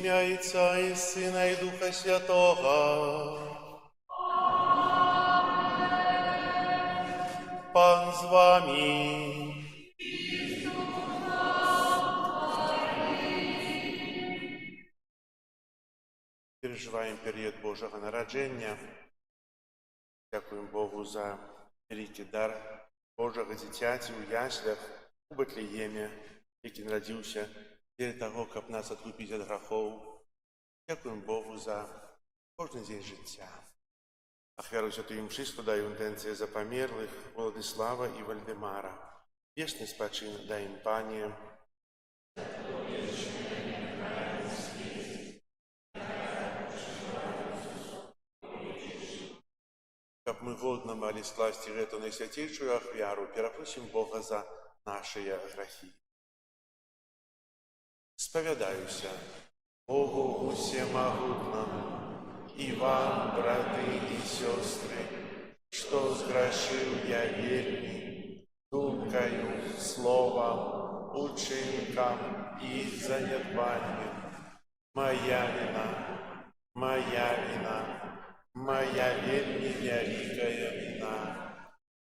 Ім'я Отця і Сина, і Духа Святого. Пан з вами. Переживаємо період Божого народження. Дякуємо Богу за великий дар Божого дитяті у яслях у Бетлеємі, який народився перед того, як нас відкупити від гріхів. Дякуємо Богу за кожен день життя. Ахвяру Святої Мши складаю інтенції за померлих Владислава і Вальдемара. Вічний спочинок дай їм, Пані. Как мы водно молились класти эту наисвятейшую ахвяру, перепросим Бога за наши грехи. Споведаюся Богу всемогутному, и вам, браты и сестры, что сгрешил я вельми, думкою, словом, учинком и занедбанием. Моя вина, моя вельми великая вина.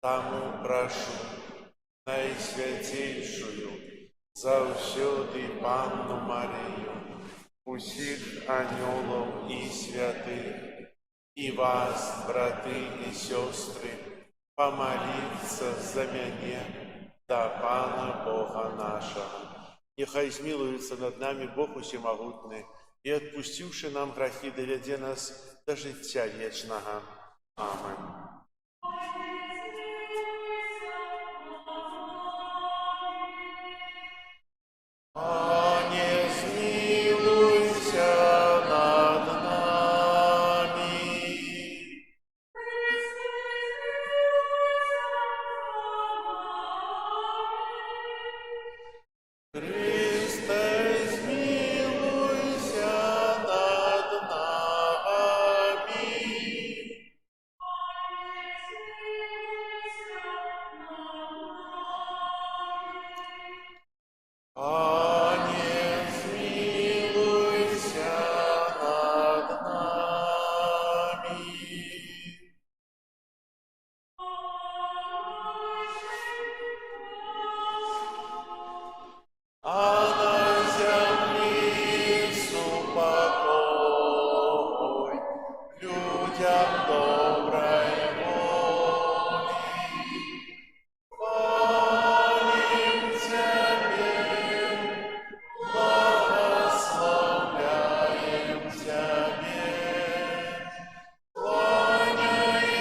Тому прошу Найсвятейшую, завсёды Панну Марию, усіх ангелов и святых, и вас, браты и сестры, помолиться за меня до Пана Бога нашего. Нехай змилуется над нами Бог Усемогутний, и, отпустивши нам грехи, доведе нас до життя вечного. Аминь. Пане, змилуйся над нами. Христе, змилуйся над нами. Пане, змилуйся над нами. А на землі супокой людям доброй воли. Хвалим Тебе, благословляем Тебе, кланяемся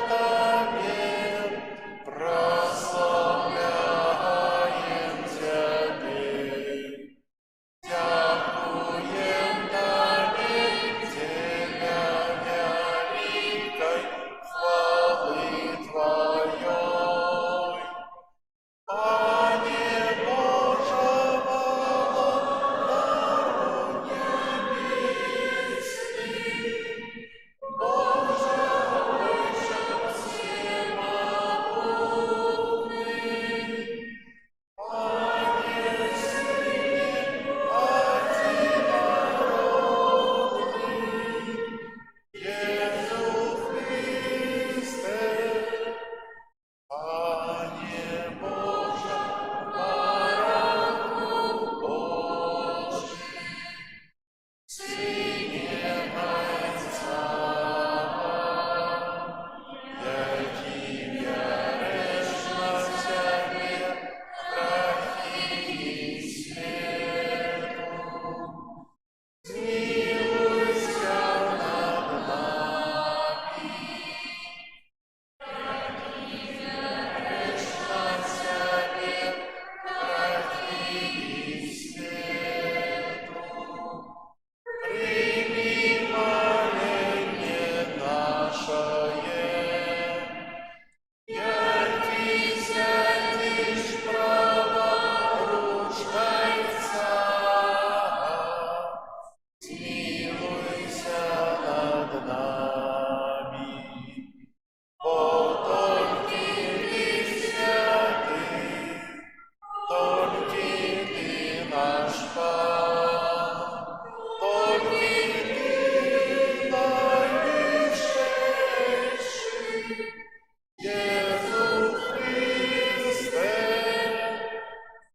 Тебе, прославляем Тебе. Дякуем Тебе, Тебя великой хвалы Твоей. Пане Боже, Володарю небесный, Боже, Отче всемогутный, Пане Сыне Одинородный, Иисус Христе, Пане Боже, Баранку Божий, Сыне Отца, який вяриш на Тебе, грехи світу. Змилуйся над нами. Прими моление нашее, який святиш праворучный Царь, змилуйся над нами. Только Ты святый, только Ты наш Пан, только Ты наивысший, Иисус Христе,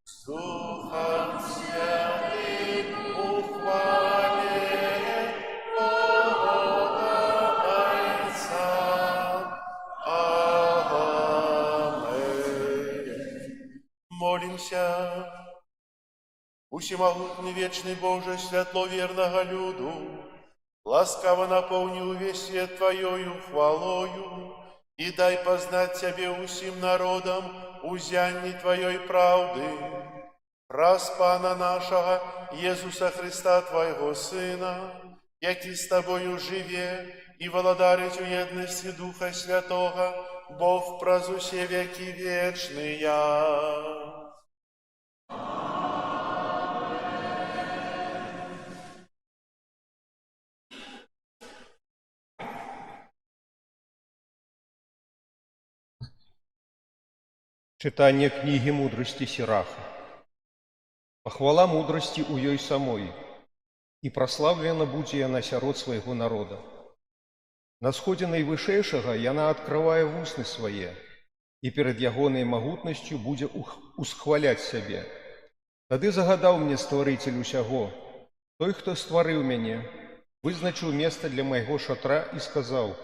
с Духом Святым ухвален Бога Отца. Аминь. Молимся. Усемогутний вечный Боже, святло верного люду, ласкаво наполни увесь свет Твоею хвалою, и дай познать Тебе усім народам узянні Твоей правды. Раз Пана нашего Иисуса Христа, Твоего Сына, який с Тобою живе и владарить у едности Духа Святого, Бог празусе веки вечные. Читание книги мудрости Сираха. Похвала мудрости у ёй самой, и прославлена будзе яна сярод свайго народа. На сходзе найвышэйшага яна адкрывае вусны свае, і перад ягонай магутнасцю будзе усхваляць сябе. Тады загадаў мне стварыцель усяго, той, хто стварыў мяне, вызначыў месца для майго шатра і сказаў: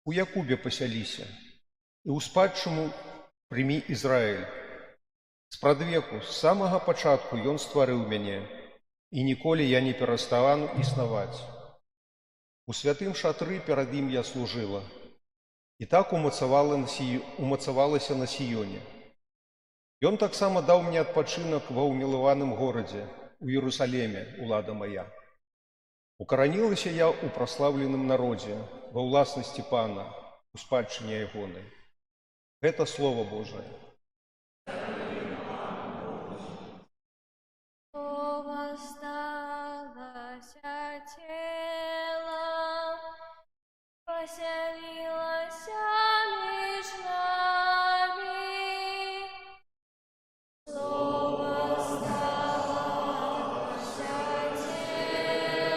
у Якубе пасяліся, і ў спадчыну прымі Ізраіль. Спрадвеку, з самага пачатку ён стварыў мяне, і ніколі я не пераставану існаваць. У святым шатры перад ім я служыла, і так умацавалася на Сіёне. Ён таксама даў мне адпачынак ва ўмілаваным горадзе, у Іерусалеме, улада мая. Укаранілася я ў праслаўленым народзе, ва ўласнасці Пана, у спадчыне ягонай. Гэта Слово Божае. Воссталася тело, поселилася між нами. Слово сталося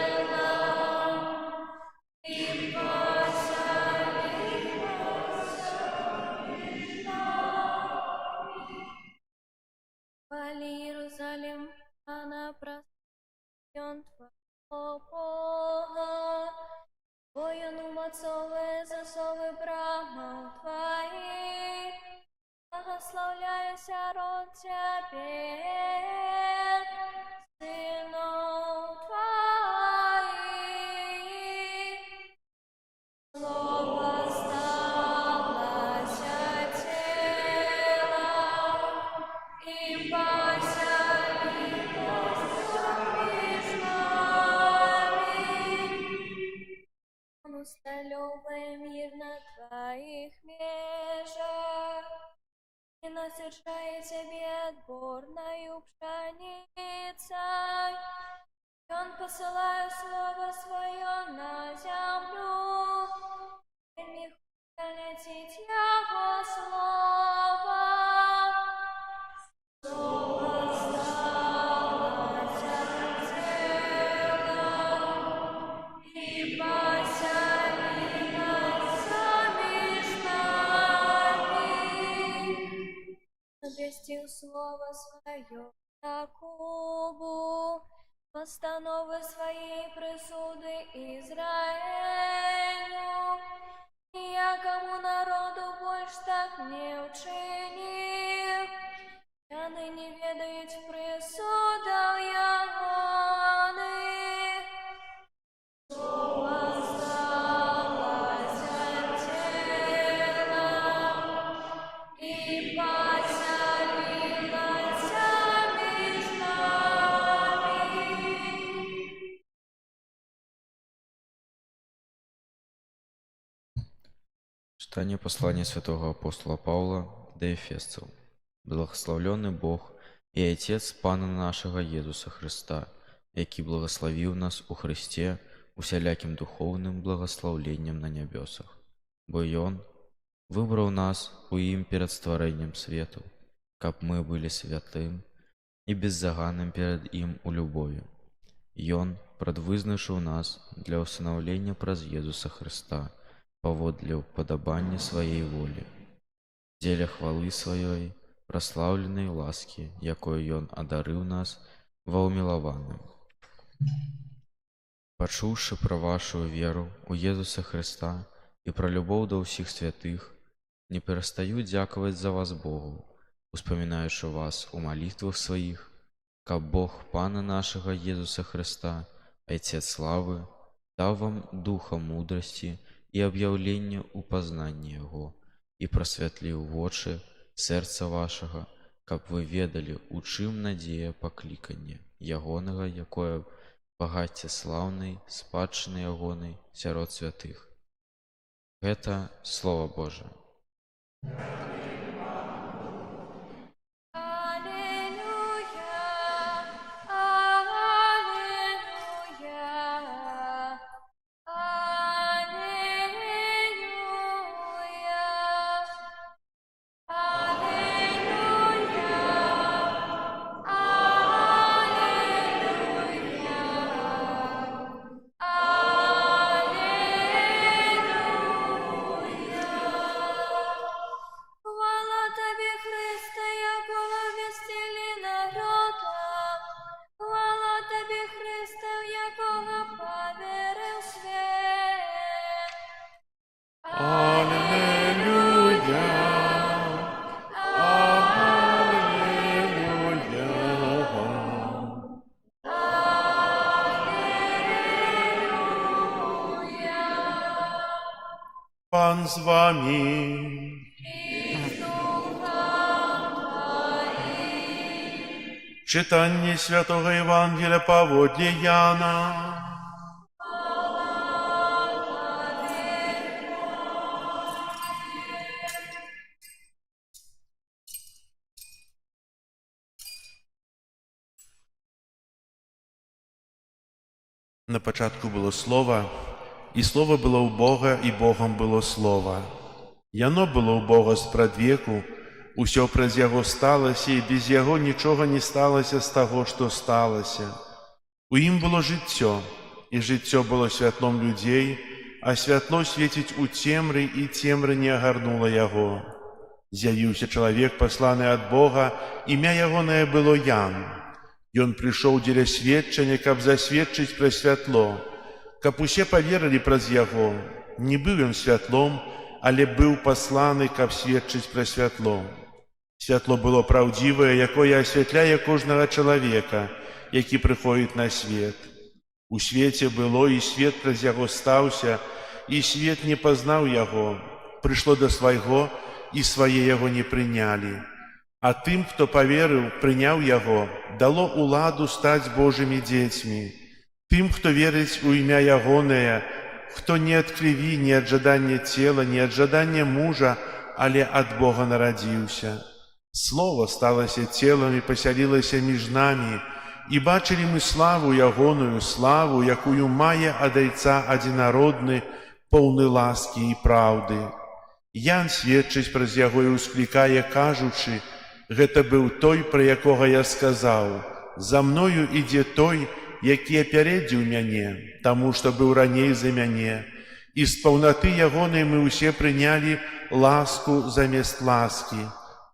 телом и поселилася між нами. Хвали Иерусалим, она простен Твоего Бога, Воин умацовые засовы брамов Твоих, благословляйся род Тебе, сынов Твоих. Слово сталося телом и поселилось меж нами. Усталёвый мир на Твоих межах, и насыщает Тебе отборною пшеницей. Он посылает Слово Свое на землю, и не летит Его Слово. Слово сталося телом и поселилось меж нами. Обвестил Слово Свое Якубу, постановы Своей присуды Израилю. И якому народу больше так не учинил, я ныне ведать присудов ягоных. Слово сталося телом и поселилось меж нами. Читание послания святого апостола Павла до Ефесцев. Благословленный Бог и Отец Пана нашего Иисуса Христа, який благословил нас у Христе усяляким духовным благословлением на небесах. Бо Он выбрал нас у им перед створением свету, как мы были святым и беззаганным перед им у любові. И Он предвизначив нас для усиновления праз Иисуса Христа, поводле уподобання Своей волі, деля хвали Своей, прославленной ласки, якою Он одарив нас во умилованным. Почувши про вашу веру у Иисуса Христа и про любовь до всех святых, не перестаю дяковать за вас Богу, успоминаючи вас у молитвах своих, как Бог Пана нашего Иисуса Христа, Отец славы, дав вам духа мудрости и объявление у познания Его, и просветлил в очи сердца вашего, как вы ведали, у чим надея покликання Ягоного, якое багаття славной, спадщини Ягоной сярод святых. Это Слово Божие. Аллилуйя, аллилуйя, аллилуйя. Пан з вами. Читання Святого Євангелія Паводле Яна. На початку було Слово, і Слово було у Бога, і Богом було Слово. Яно було у Бога спрадвеку, усё праз Яго сталася, і без Яго нічога не сталася з того, що сталася. У ім було життя, і життя було святлом людей, а святло світить у темрі, і темря не огарнула Яго. З'явився чоловік, посланий від Бога, ім'я Ягоне було Ян. Ён прийшов дзеля сведчання, каб засведчыць пра святло, каб усе паверылі праз Яго. Не быў ён святлом, але быў пасланы, каб сведчыць пра святло. Святло было праўдзівае, якое асвятляе кожнага чалавека, які прыходзіць на свет. У свеце было, і свет праз Яго стаўся, і свет не пазнаў Яго. Прыйшло да свайго, і свае Яго не прынялі. А тым, хто паверыў, прыняў Яго, дало уладу стаць Божымі дзецьмі. Тым, хто верыць у імя Ягонае, хто не ад крыві, не ад жадання цела, не ад жадання мужа, але ад Бога нарадзіўся. Слово сталася целам і пасялілася між намі, і бачылі мы славу Ягоную, славу, якую мае ад Айца адзінародны, поўны ласкі і праўды. Ян сведчыць праз Яго і ўсклікае, кажучы: «Гэта быў той, пра якога я сказаў: за мною ідзе той, які апярэдзіў мяне, таму што быў раней за мяне. І з паўнаты Ягонай мы ўсе прынялі ласку замест ласкі.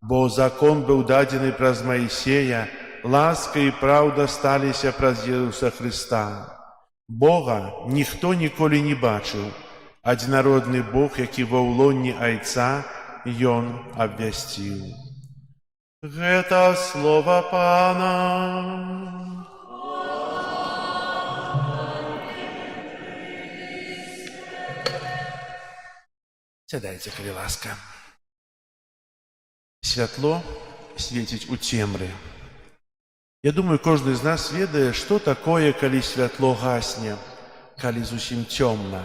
Бо закон быў дадзены праз Маісея, ласка і праўда сталіся праз Ісуса Хрыста. Бога ніхто ніколі не бачыў. Адзінародны Бог, які ва ўлонні Айца, Ён абвясціў». Гэта слова Пана. Сядайце, калі ласка. Святло свеціць у цемры. Я думаю, кожны з нас ведае, што такое, калі святло гасне, калі зусім цёмна.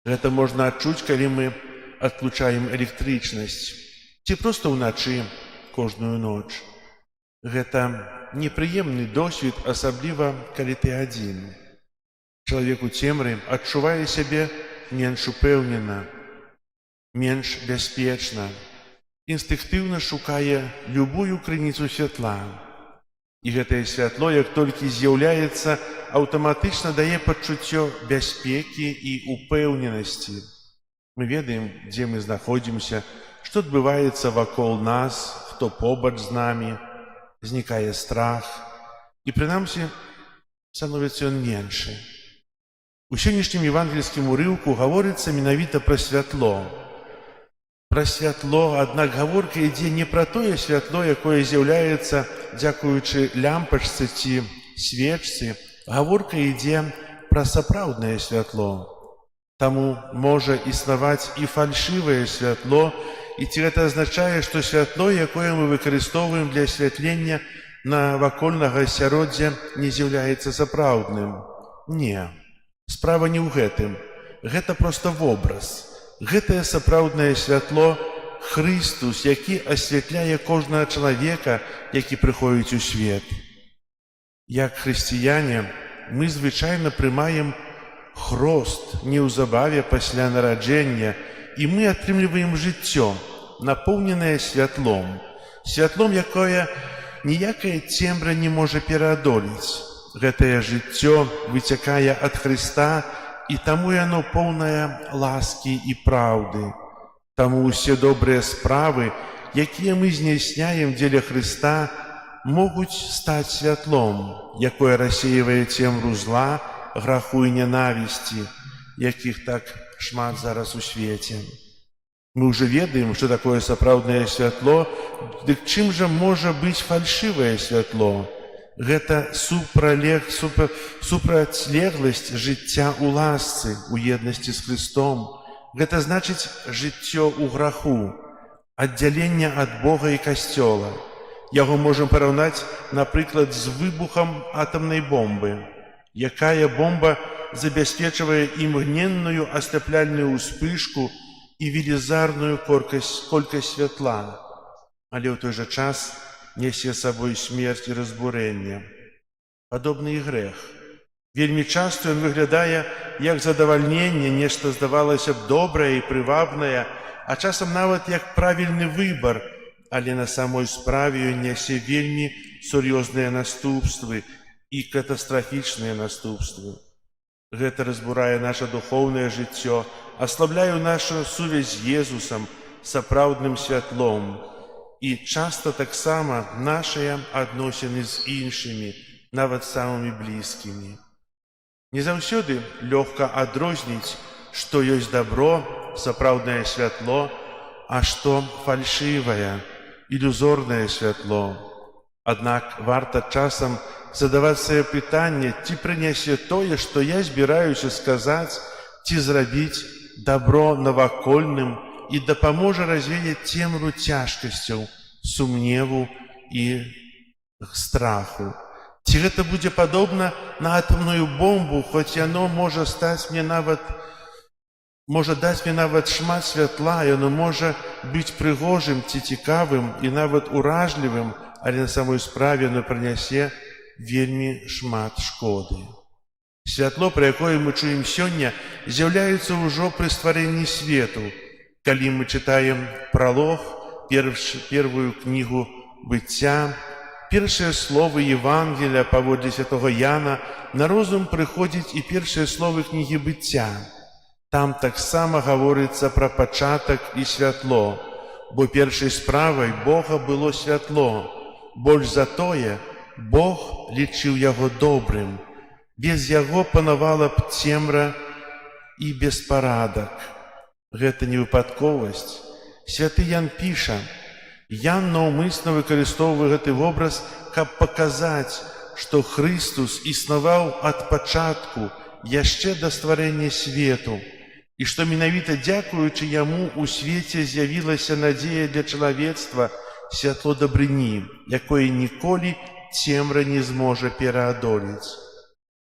Гэта можна адчуць, калі мы адключаем электрычнасць, ці проста ўначы, кожную ноч. Гэта непрыемны досвед, асабліва, калі ты адзін. Чалавек у цемры адчувае сябе менш упэўнена, менш бяспечна, інстынктыўна шукае любую крыніцу святла. І гэтае святло, як толькі з'яўляецца, аўтаматычна дае пачуццё бяспекі і упэўненасці. Мы ведаем, дзе мы знаходзімся, што адбываецца вакол нас, хто побач з намі, знікае страх, і прынамсі становіцца ён меншы. У сённяшнім евангельскім урыўку гаворыцца менавіта пра святло. Пра святло, аднак гаворка ідзе не пра тое святло, якое з'яўляецца дзякуючы лямпачцы ці свечцы. Гаворка ідзе пра сапраўднае святло. Таму можа існаваць і фальшывае святло, і ці гэта азначае, што святло, якое мы выкарыстоўваем для асвятлення навакольнага асяроддзя, не з'яўляецца сапраўдным? Не. Справа не ў гэтым. Гэта проста вобраз. Гэтае сапраўднае святло — Хрыстус, які асвятляе кожнага чалавека, які прыходзіць у свет. Як хрысціяне, мы звычайна прымаем хрост неўзабаве пасля нараджэння, і мы атрымліваем жыццё, напоўненае святлом, святлом, якое ніякая цемра не можа пераадолець. Гэтае жыццё выцякае ад Хрыста, і таму яно поўнае ласкі і праўды. Таму ўсе добрыя справы, якія мы здзяйсняем дзеля Хрыста, могуць стаць святлом, якое рассеивае цемру зла, граху і нянавісці, якіх так шмат зараз у свеце. Мы ўжо ведаем, што такое сапраўднае святло, дык чым жа можа быць фальшывае святло? Гэта супрацьлегласць жыцця ў ласцы, у еднасці з Хрыстом. Гэта значыць жыццё ў граху, аддзяленне ад Бога і касцёла. Яго можам параўнаць, напрыклад, з выбухам атамнай бомбы. Якая бомба забяспечвае імгненную асляпляльную ўспышку і велізарную колькасць святла, але ў той жа час нясе сабой смерць і разбурэнне. Падобны і грэх. Вельмі часта ён выглядае як задавальненне, нешта здавалася б добрае і прывабнае, а часам нават як правільны выбар, але на самой справе ён нясе вельмі сур'ёзныя наступствы і катастрафічныя наступствы. Гэта разбурае наша духоўнае жыццё, аслабляе нашу сувязь з Езусам, сапраўдным святлом, і часта таксама нашыя адносіны з іншымі, нават самымі блізкімі. Не заўсёды лёгка адрозніць, што ёсць дабро, сапраўднае святло, а што фальшывае, ілюзорнае святло. Аднак варта часам задаваць сабе пытанне, ці прынясе тое, што я збіраюся сказаць, ці зрабіць дабро навакольным і дапаможа развеяць цемру цяжкасцяў, сумневу і страху. Ці гэта будзе падобна на атамную бомбу, хоць яно можа даць мне нават шмат святла, яно можа быць прыгожым ці цікавым і нават уражлівым, але на самой справе яно прынясе вельмі шмат шкоды. Святло, пра якое мы чуем сёння, з'яўляецца ўжо пры стварэнні свету. Калі мы чытаем пралог, первую кнігу быцця, першыя словы Евангелія паводле святого Яна, на розум прыходзіць і першыя словы кнігі быцця. Там таксама гаворыцца пра пачатак і святло, бо першай справай Бога было святло. Больш за тое, Бог лічыў яго добрым. Без яго панавала б цемра і беспарадак. Гэта не выпадковасць. Святы Ян піша, Ян наўмысна выкарыстоўвае гэты вобраз, каб паказаць, што Хрыстус існаваў ад пачатку, яшчэ да стварэння свету, і што менавіта дзякуючы яму ў свеце з'явілася надзея для чалавецтва, святло дабрыні, якое ніколі цемра не зможа пераадолець.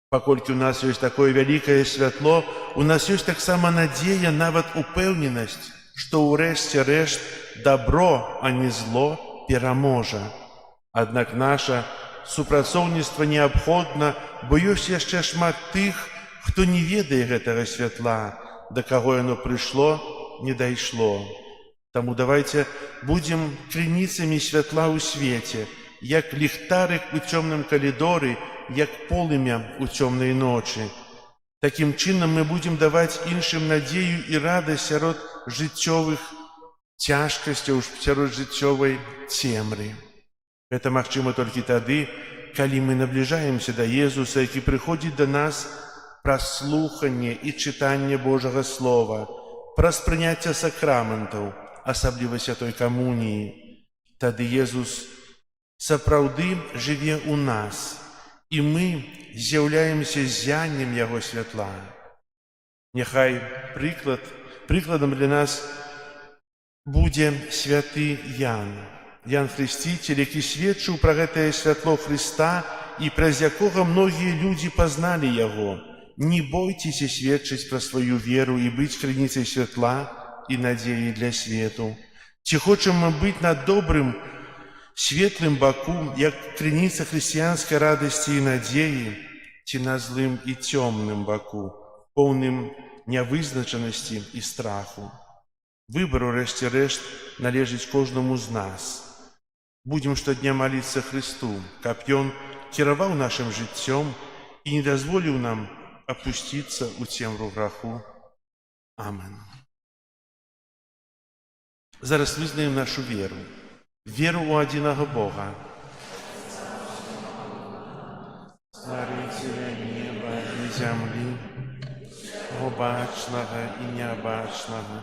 Паколькі ў нас ёсць такое вялікае святло, у нас ёсць таксама надзея, нават упэўненасць, што ўрэшце рэшт дабро, а не зло пераможа. Аднак наша супрацоўніцтва неабходна, бо ёсць яшчэ шмат тых, хто не ведае гэтага святла, да каго яно прыйшло, не дайшло. Таму давайце будзем крыніцамі святла ў свеце, як ліхтарык у цёмным калідоры, як полымя ў цёмнай ночы. Такім чынам мы будзем даваць іншым надзею і радасць сярод жыццёвых цяжкасцяў, сярод жыццёвай цемры. Гэта магчыма толькі тады, калі мы набліжаемся да Езуса, які прыходзіць да нас праз слуханне і чытанне Божага Слова, праз прыняцце сакраментаў, асабліва святой камуніі. Тады Езус сапраўды жыве ў нас, і мы з'яўляемся зяннем яго святла. Няхай прыкладам для нас будзе святы Ян, Ян Хрысціцель, які сведчыў пра гэтае святло Хрыста і праз якога многія людзі пазналі яго. Не бойцеся сведчыць пра сваю веру і быць крыніцай святла і надзеі для свету. Ці хочам мы быць на добрым, светлым баку, як крыніца хрысціянскай радасці і надзеі, ці на злым і цёмным баку, поўным нявызначанасці і страху. Выбар, урэшце рэшт, належыць кожнаму з нас. Будзем штодня маліцца Хрысту, каб Ён кіраваў нашым жыццём і не дазволіў нам опуститься у цемру граху. Амен. Зараз вызнаем нашу веру. Веру у адзінага Бога. Стварыцеля неба і зямлі, бачнага і неабачнага,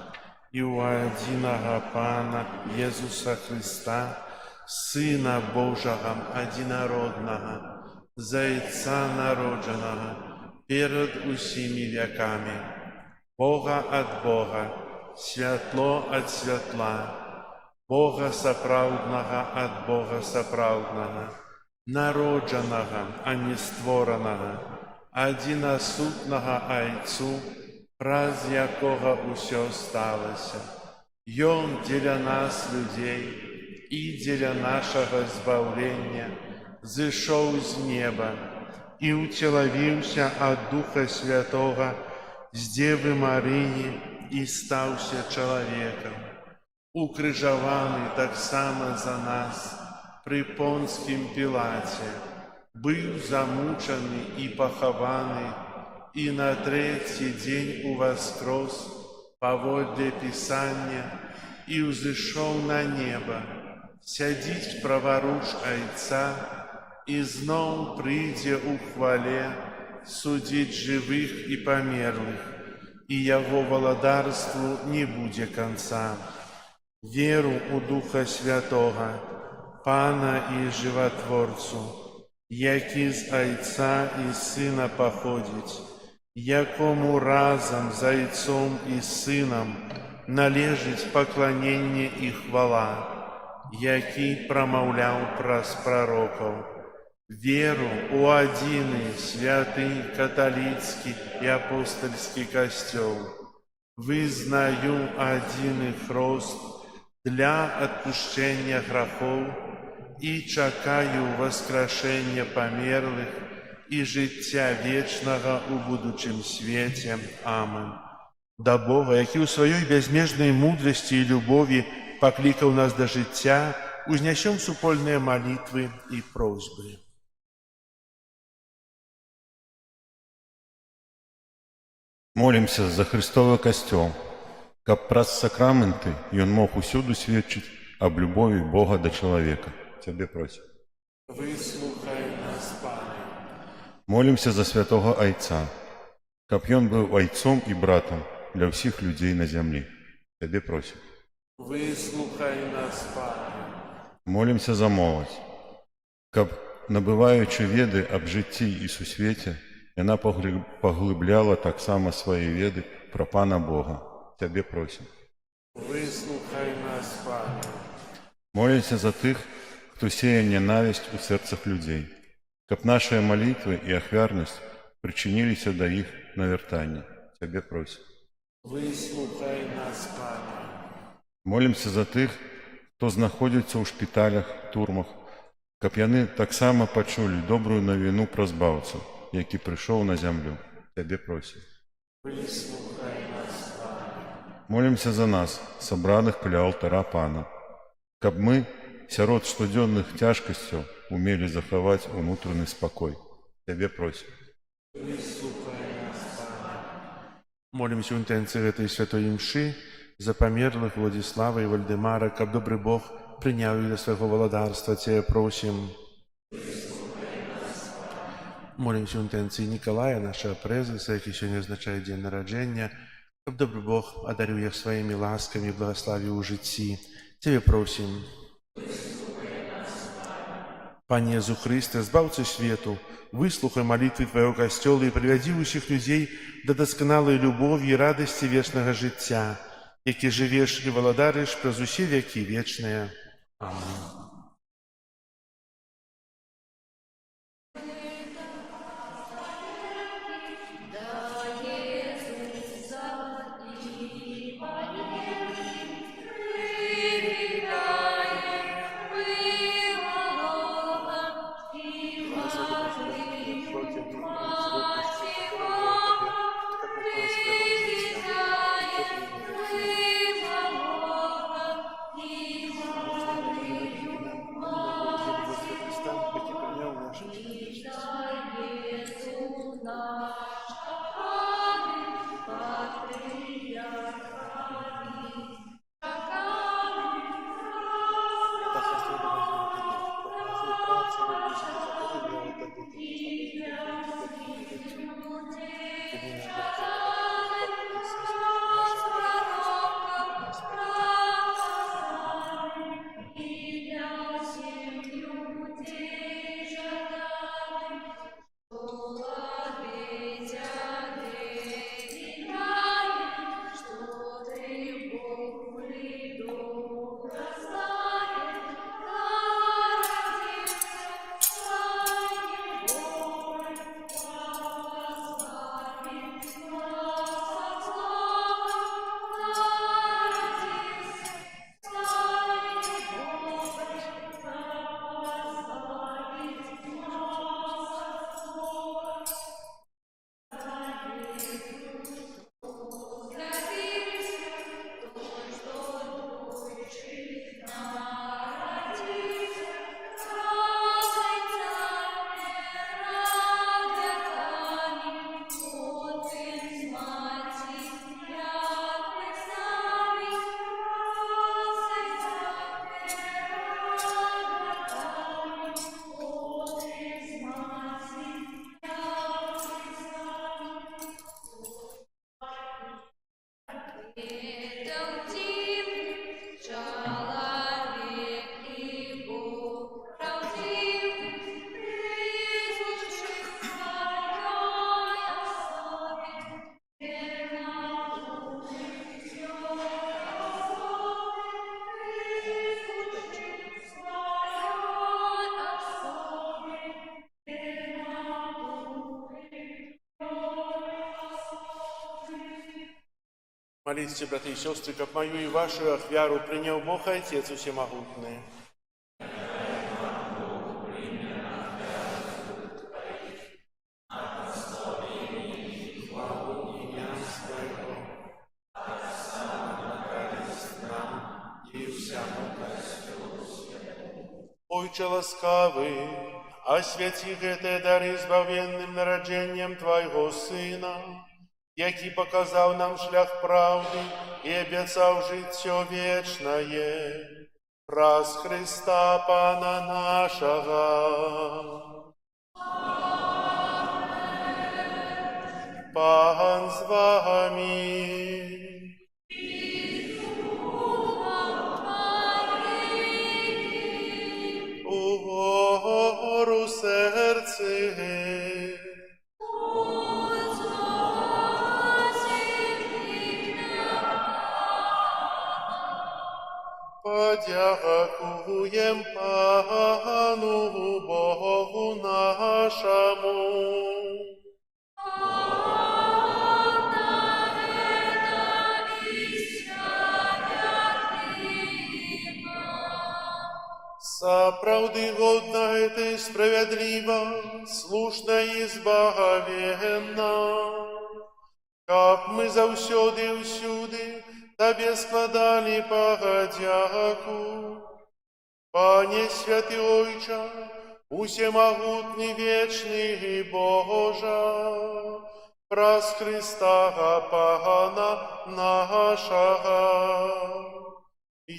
і у адзінага Пана Езуса Хрыста, Сына Божага адзінароднага, Зайца народжанага, перад усімі вякамі, Бога от Бога, святло от святла, Бога сапраўднага от Бога сапраўднага, народжанага, а не створанага, адзінасутнага Айцу, праз якога ўсё сталася. Ён дзеля нас, людзей, і дзеля нашага збаўлення зышоў з неба і ўцелавіўся ад Духа Святога з Дзевы Марыі і стаўся чалавекам. Укрыжаваны таксама за нас пры Понскім Пілаце, быў замучаны і пахаваны, і на трэці дзень уваскрос паводле Пісання і ўзышоў на неба, сядзіць праваруч Айца і зноў прыйдзе ў хвале судзіць жывых і памерлых, і яго валадарству не будзе канца. Веру ў Духа Святога, Пана і Жыватворцу, які з Айца і Сына паходзіць, якому разам з Айцом і Сынам належыць пакланенне і хвала, які прамаўляў праз прарокаў. Веру ў адзіны святы каталіцкі і апостальскі касцёл. Вызнаю адзіны хрост для адпушчэння грахоў і чакаю васкрашэння памерлых і жыцця вечнага ў будучым свеце. Амэн. Да Бога, які ў сваёй бязмежнай мудрасці і любові паклікаў нас да жыцця, узнясём супольныя малітвы і просьбы. Молімся за Христовы касцёл, каб праз сакраменты ён мог усюду сведчыць аб любові Бога да чалавека. Цябе просім. Выслухай нас, Пане. Молімся за святого Айца, каб ён быў айцом і братам для ўсіх людзей на зямлі. Цябе просім. Выслухай нас, Пане. Молімся за моладзь, каб, набываючы веды аб жыцці і сусвеце, яна паглыбляла таксама свае веды пра Пана Бога. Цябе просім. Выслухай нас, Пане. Молімся за тых, хто сея ненавісць у сэрцах людзей, каб нашыя малітвы і ахвярнасць прычыніліся да іх навяртання. Цябе просім. Выслухай нас, Пане. Молімся за тых, хто знаходзіцца ў шпіталях, турмах, каб яны таксама пачулі добрую навіну пра збаўцу, які прыйшоў на зямлю. Цябе просім. Выслухай нас, Пане. Молімся за нас, сабраных каля алтара Пана, каб мы, сярод штодзённых цяжкасцяў, умелі захаваць унутраны спакой. Цябе просім. Выслухай нас, Пане. Молімся ў інтэнцыі гэтай святой імшы за памерлых Владзіслава і Вальдэмара, каб добры Бог прыняў іх да свайго валадарства. Цябе просім. Молімся ў інтэнцыі Нікалая, нашага прэзіса, які сёння адзначае дзень нараджэння, каб добры Бог адарыў іх сваімі ласкамі і благаславіў у жыцці. Цябе просім. Пане Езу Хрысте, збаўцы свету, выслухай малітвы Твайго касцёла і прывядзі ўсіх людзей да дасканалай любові і радасці вечнага жыцця, які жывеш і валадарыш праз усе векі вечныя. Амén. Молитесь, братья и сестры, как мою и вашу ахвяру принял Бог и Отец Всемогутный. Ойче ласкавый, освяти гэты дары избавленным народжением Твоего Сына, який показав нам шлях правди і обіцяв життя вічне, праз Христа Пана нашого. Пан з вами. Угору серце. Подякуєм Пану Богу нашому. Соправды годна это и справедливо, слушна и избавленна. Как мы заўсёды и всюды Табе складали подяку. Пане святый Ойче, усемогутный вечный Божа, праз Христа Пана нашего.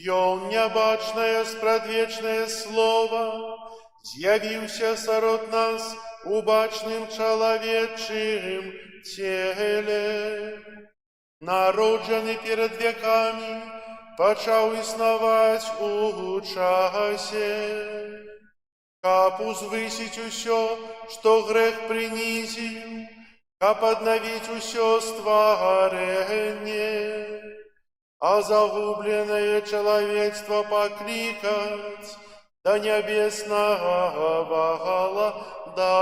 Ён нябачнае спрадвечнае слово з'явіўся сярод нас у бачным чалавечым теле. Народжаны перед веками, пачаў існаваць у часе, каб узвысіць усё, што грэх прынізіў, каб аднавіць усё стварэнне, а загубленное чалавецтва паклікаць да нябеснага вагадарства.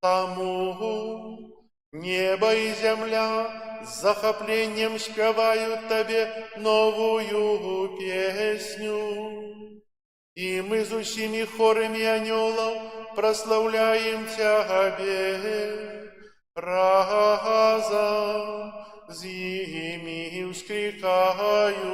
Таму небо и земля с захоплением спевают Тебе новую песню. И мы с усими хорами анёлов прославляем Тебе разом с ими вскрикаючи.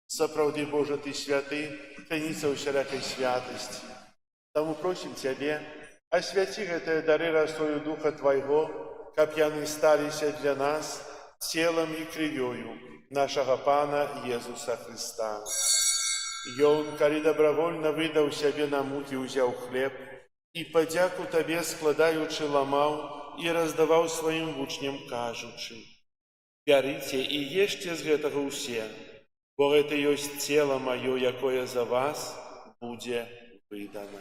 Сапраўды, Боже, Ты святы, храніцца ў всякой святости. Таму просім Цябе, освяти гэтыя дары растою Духа Твайго, каб яны сталіся для нас целом и крывёю нашага Пана Иисуса Христа. Ён, калі добровольно выдаў сябе на мукі, узяў хлеб і падзяку Табе складаючы ламаў і раздаваў сваім вучням, кажучы: «Бярыце і ешце з гэтага ўсе, бо гэта ёсць цела маё, якое за вас будзе выдана».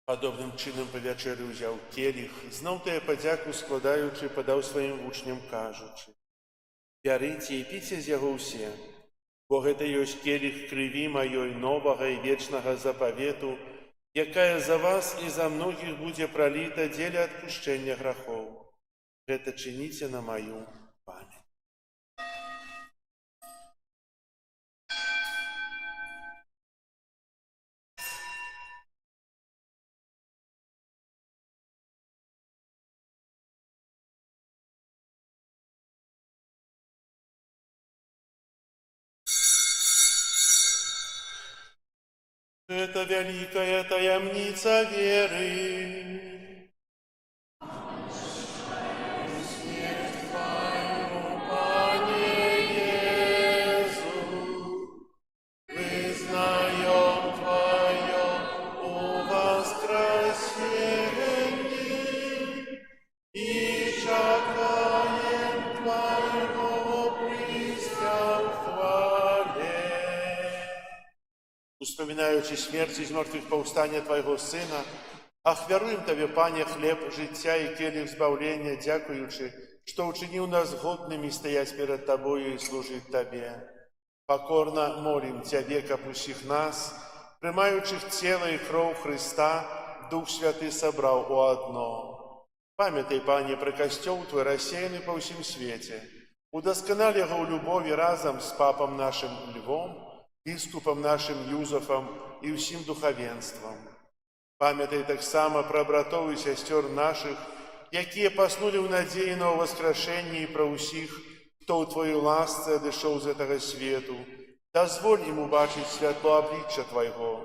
Падобным чынам па вячэры ўзяў келіх, зноў тая падзяку складаючы, падаў сваім вучням, кажучы: «Бярыце і піце з яго ўсе, бо гэта ёсць келіх крыві маёй новага і вечнага запавету, якая за вас і за многіх будзе праліта дзеля адпушчэння грахоў. Гэта чыніце на маю памяць». Это великая таямница веры. Признаем Твое воскресенье и чакаем Твоего прися в хвале. Успоминаючи смерть из мертвых повстання Твоего Сина, ахвяруем Тебе, Пане, хлеб життя и келих збавления, дякуючи, что учинил нас годными стоять перед Тобою и служить Тебе. Покорно молим Тебе, как усіх нас, приймаючих тело и кров Христа, Дух Святый собрал у одно. Памятай, Пане, про костел Твой рассеянный по всем свете. Удосконали его в любови разом с Папом нашим Львом, Біскупом нашим Юзефом и всім духовенством. Памятай так само про братов и сестер наших, які поснули в надеї на воскрешення, и про усіх, хто у Твоей ласце одышел з этого свету. Дозволь им убачить святло обличчя Твоего.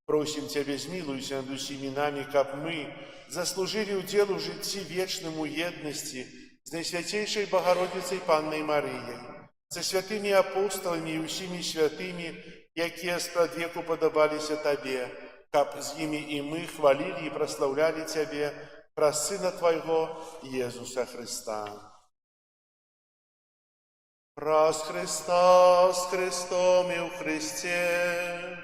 Просим Тебе, змилуйся над усіми нами, как мы заслужили уделу в житті вечному єдності з Найсвятейшей Богородицей Панной Марией, со святыми апостолами и усіми святыми, які сподвеку подобалися Тебе, как с ними и мы хвалили и прославляли Тебе, про Сына Твоего Иисуса Христа. Прас Христа с Христом и в Христе,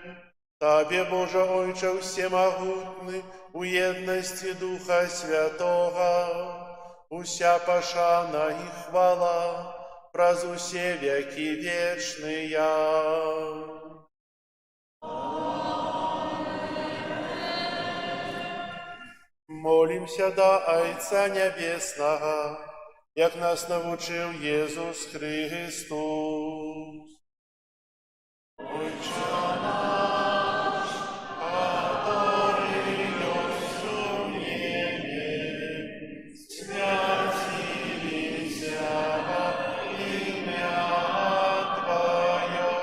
Тебе, Боже Ойче всемогутный, у едности Духа Святого, уся пошана и хвала, праз усе веки вечные. Молимся до Отца Небесного, як нас научил Иисус Христос. Отче наш, который есть в небе, святится имя Твое,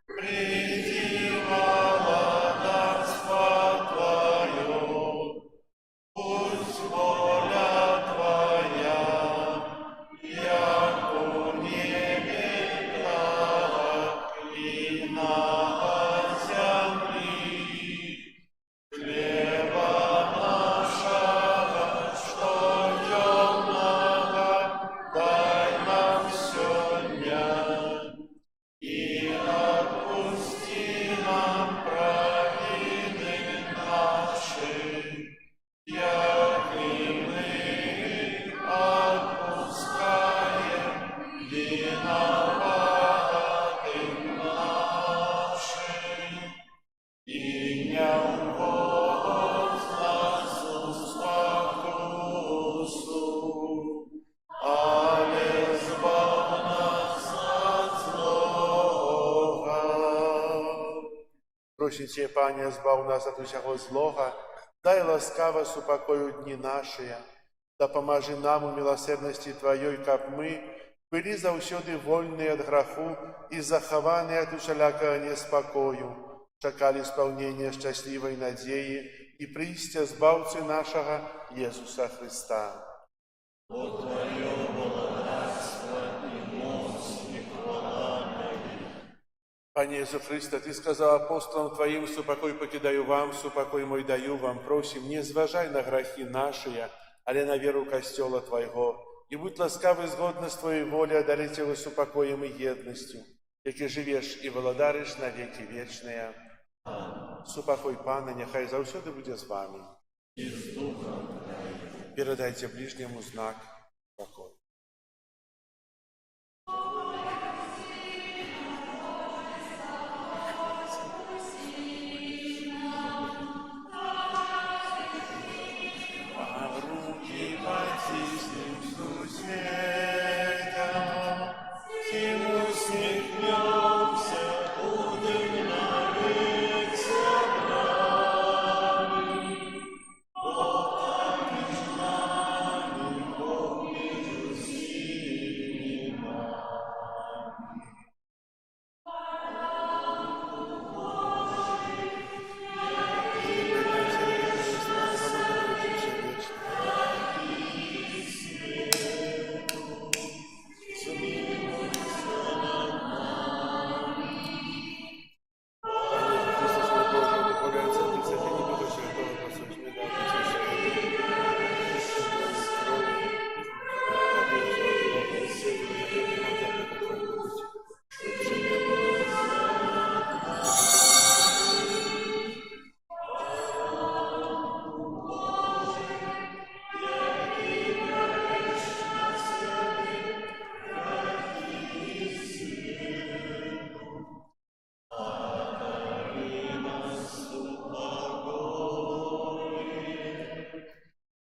приди владарство Твое, пусть воля Твоя, як у небе, так и на земле. Хлеба нашего, что темного, дай нам сегодня, и отпусти нам провины наши, як и мы отпускаем виноватым нашим. И не уводь нас в спокусу, але збав нас от злого. Просите, Пане, збав нас от усього злого, дай ласкаво супокою дни наши, да поможи нам у милосердности Твоей, как мы были завсёды вольны от греху и захованы от усялякого неспокою, чекали исполнения счастливой надеи и пристя Збавцы нашего Иисуса Христа. Пане Иисус Христе, Ты сказал апостолам Твоим: «Супокой покидаю вам, супокой мой даю вам». Просим, не зважай на грехи наши, але на веру Костела Твоего, и будь ласкавый згодно с Твоей волей одарить его супокоем и едностью, яки живешь и владаришь на веки вечные. Супокой, Пане, нехай завсёды буде з вами. Передайте ближнему знак покоя.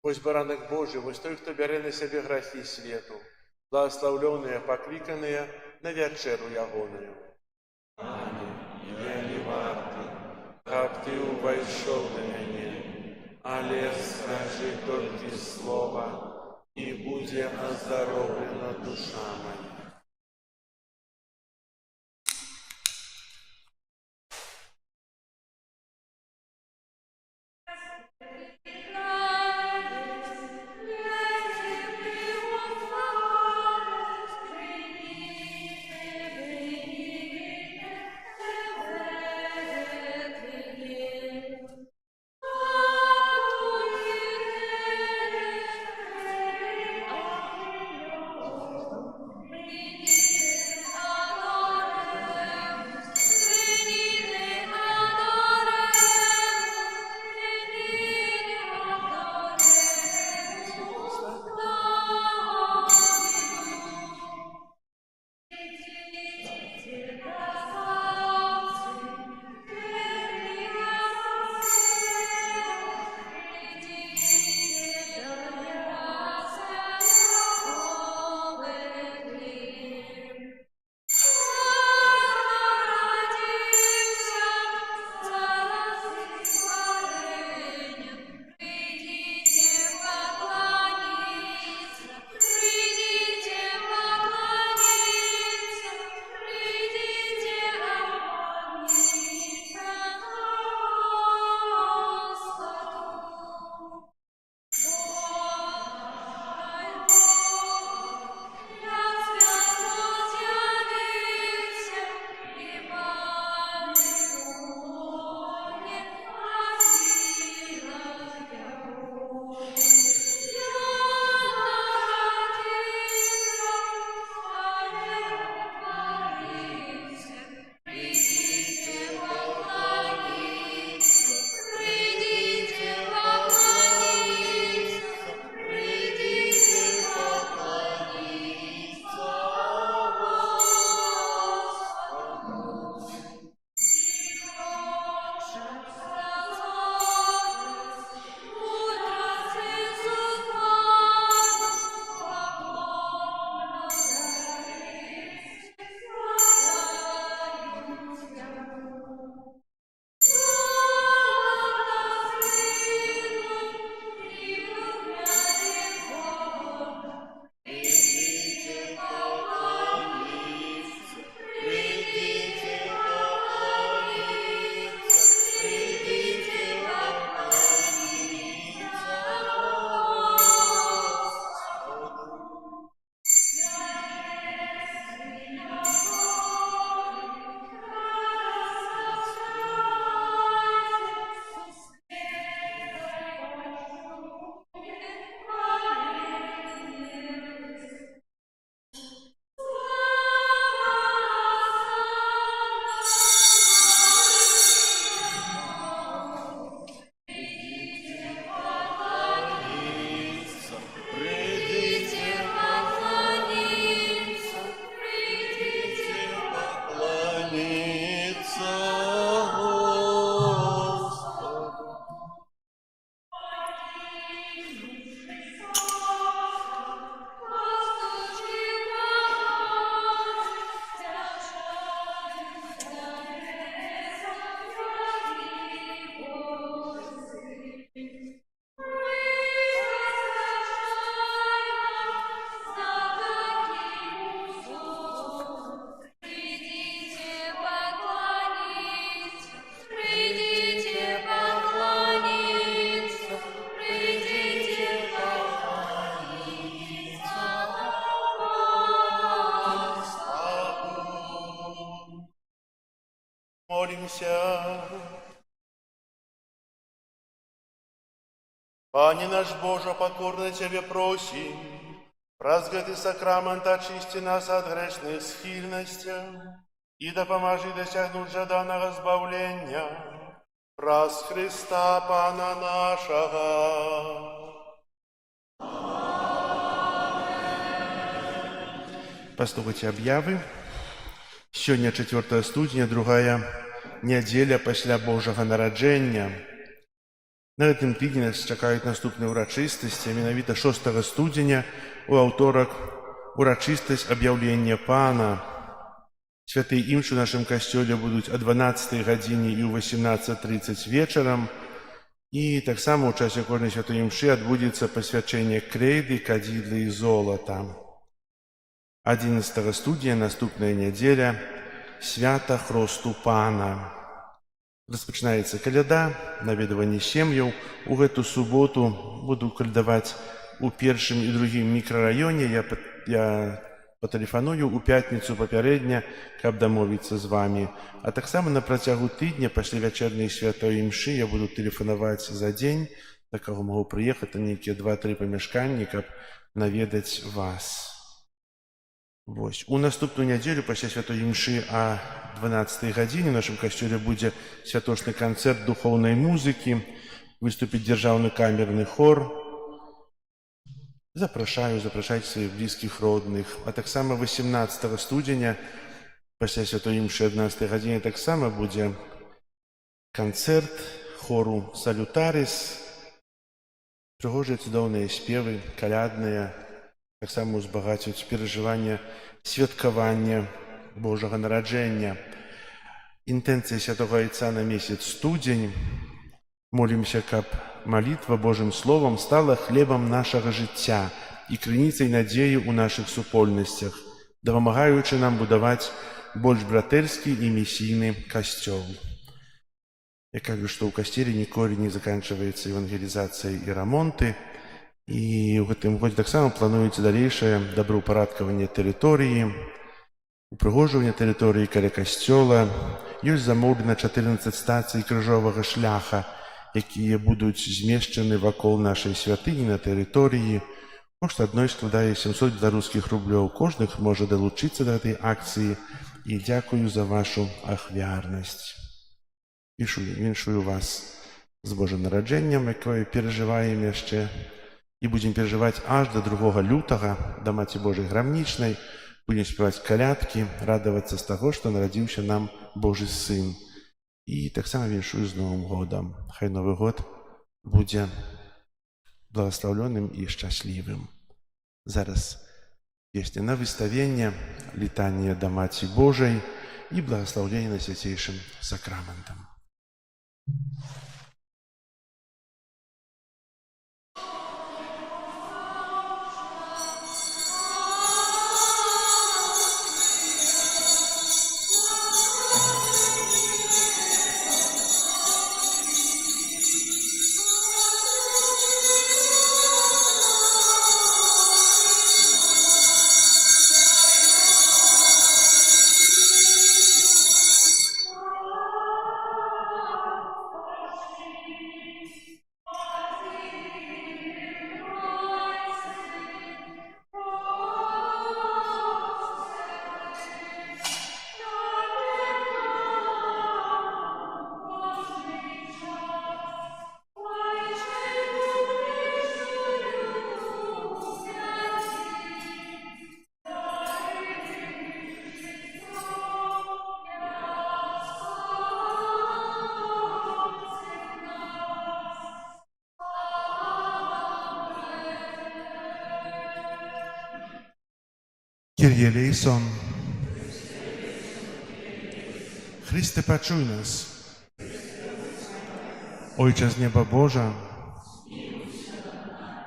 Вось баранак Божий, вось той, хто бярэ на сябе грахі свету, благословленыя, пакліканыя на вячэру ягоную. Я не варты, каб ты увайшоў на мяне, але скажы толькі слова, і будзе аздароўлена душа моя. Молимся. Пане наш Боже, покорно Тебе просим, праз гэты сакрамент очисти нас от грешных схильностей и да поможи досягнуть жаданного збавления праз Христа Пана нашего. Паслухайте объявы. Сёння 4 студня, другая нядзеля пасля Божага нараджэння. На гэтым тыдні нас чакаюць наступныя ўрачыстасці, а менавіта 6 студзеня у аўторак урачыстасць аб'яўлення Пана. Святыя імшы ў нашым касцёле будуць о 12 гадзіне і ў 18:30 вечарам. І таксама ў часе кожнай святой імшы адбудзецца пасвячэнне крэйды, кадзідлы і золата. 11 студзеня, наступная нядзеля, свята Хросту Пана. Распачынаецца каляда, наведванне сем'яў. У гэту суботу буду калядаваць у першым і другім мікрараёне. Я патэлефаную ў пятніцу папярэдня, каб дамовіцца з вамі. А таксама на працягу тыдня, пасля вячэрняй святой імшы, я буду тэлефанаваць за дзень, да каго магу прыехаць на нейкія 2-3 памяшканні, каб наведаць вас. Вось. У наступную нядзелю пасля святой імшы о 12 гадзіне ў нашым касцёле будзе святочны канцэрт духоўнай музыкі, выступіць дзяржаўны камерны хор. Запрашайце сваіх блізкіх родных. А таксама 18 студзеня пасля святой імшы о 11 гадзіне таксама будзе канцэрт хору «Салютарис». Прыгожыя цудоўныя спевы, калядныя, таксама узбагацюць перажывання святкавання Божага нараджэння. Інтэнцыя святога Айца на месяц студзень. Молімся, каб малітва Божым Словам стала хлебам нашага жыцця і крыніцай надзеі ў нашых супольнасцях, дапамагаючы нам будаваць больш братэрскі і місійны касцёл. Я кажу, што ў касцеле ніколі не заканчваецца евангелізацыя і рамонты, і ў гэтым годзе таксама плануецца далейшае добраўпарадкаванне тэрыторыі, упрыгожванне тэрыторыі каля касцёла. Ёсць замоўлена 14 стацый крыжовага шляха, якія будуць змешчаны вакол нашай святыні на тэрыторыі. Кошт адной складае 700 беларускіх рублёў. Кожны можа далучыцца да гэтай акцыі, і дзякую за вашу ахвярнасць. Віншую вас з Божым нараджэнням, якое перажываем яшчэ і будзем перажываць аж да 2 лютага, да Маці Божай грамнічнай. Будзем спяваць калядкі, радавацца з таго, што нарадзіўся нам Божы Сын. І таксама віншую з Новым годам. Хай Новы год будзе благаслаўлёным і шчаслівым. Зараз песня на выставенне, літанне да Маці Божай і благаслаўленне Найсвяцейшым сакраментам. Kyrie eleison. Chryste, paczuj nas. Ojcze z nieba Boża,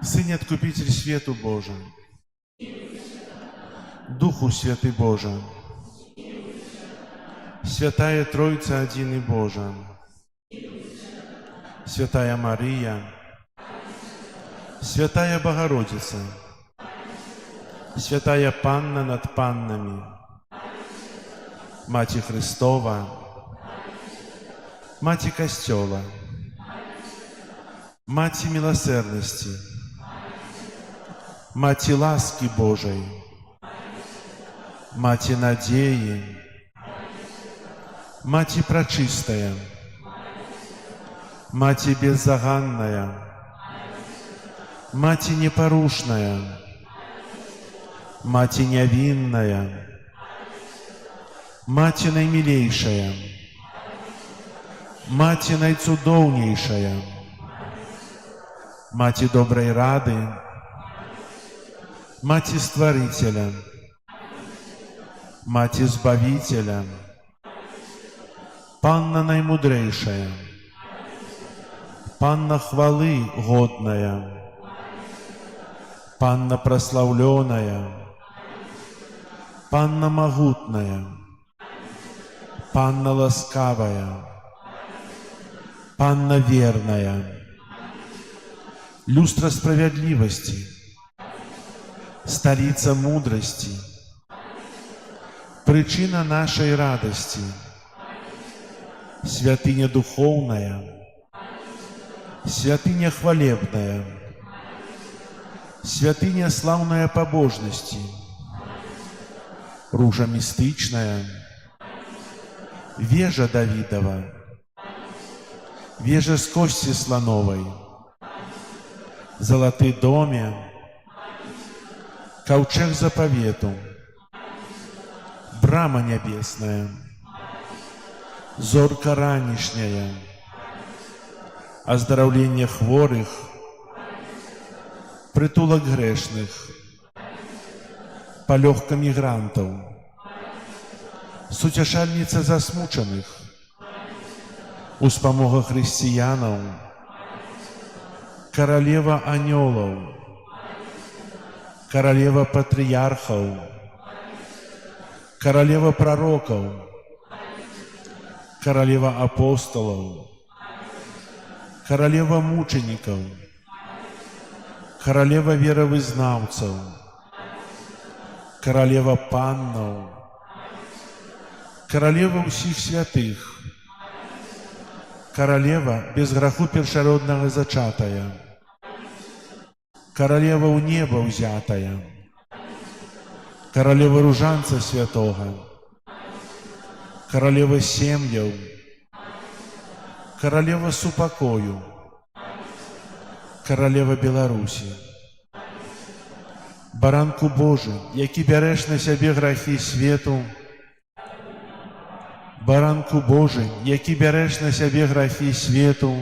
Synie Odkupiciel światu Boże, Duchu Święty Boże, Świętая Trójca Jedyny Boża, Świętая Maryja, Świętая Bogorodica, Świętая Panna nad Pannami, Macie Chrystowa, Macie Kościoła, Macie Miłosierności, Macie łaski Bożej, Macie nadziei, Macie Preczystая, Macie Беззаганная, Macie Непорушная, Macie Niewinная, Macie Najmilejsza, Macie Najcudowniejsza, Маті доброї ради, Маті Створителя, Маті Збавителя, Панна наймудрейшая, Панна хвалы годная, Панна прославленная, Панна могутная, Панна ласкавая, Панна верная, люстра справедливости, столица мудрости, причина нашей радости, святыня духовная, святыня хвалебная, святыня славная побожности, ружа мистычная, вежа Давидова, вежа с кости слоновой, золотый доме, ковчег заповету, брама небесная, зорка ранішняя, оздоровление хворых, притулок грешных, полегка мигрантов, сутешальница засмученных, успомога християнов, королева анёлов, королева патриархов, королева пророков, королева апостолов, королева мучеников, королева веровызнавцев, королева паннов, королева усіх святых, королева без граху першароднага зачатая, королева ў неба ўзятая, королева ружанца святога, королева сем'яў, королева супакою, королева Беларусі, баранку Божы, які бярэш на сябе грахі свету, баранку Божы, які бярэш на сябе грахі свету,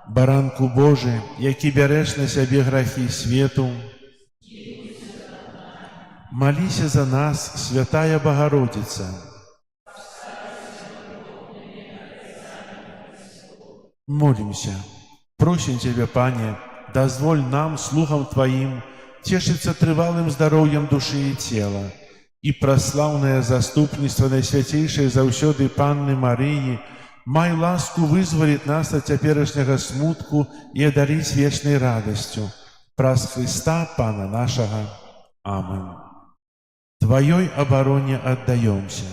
баранку Божы, які бярэш на сябе грахі свету, маліся за нас, святая Богородица. Молимся. Просим Тебя, Пане, дозволь нам, слугам Твоим, тешиться трывалым здоровьем души и тела, и прославное заступництво Найсвятейшей заўсёды Панны Марии май ласку вызволить нас от цяперашняга смутку и одарить вечной радостью. Праз Христа, Пана нашего. Амин. Твоей обороне отдаемся.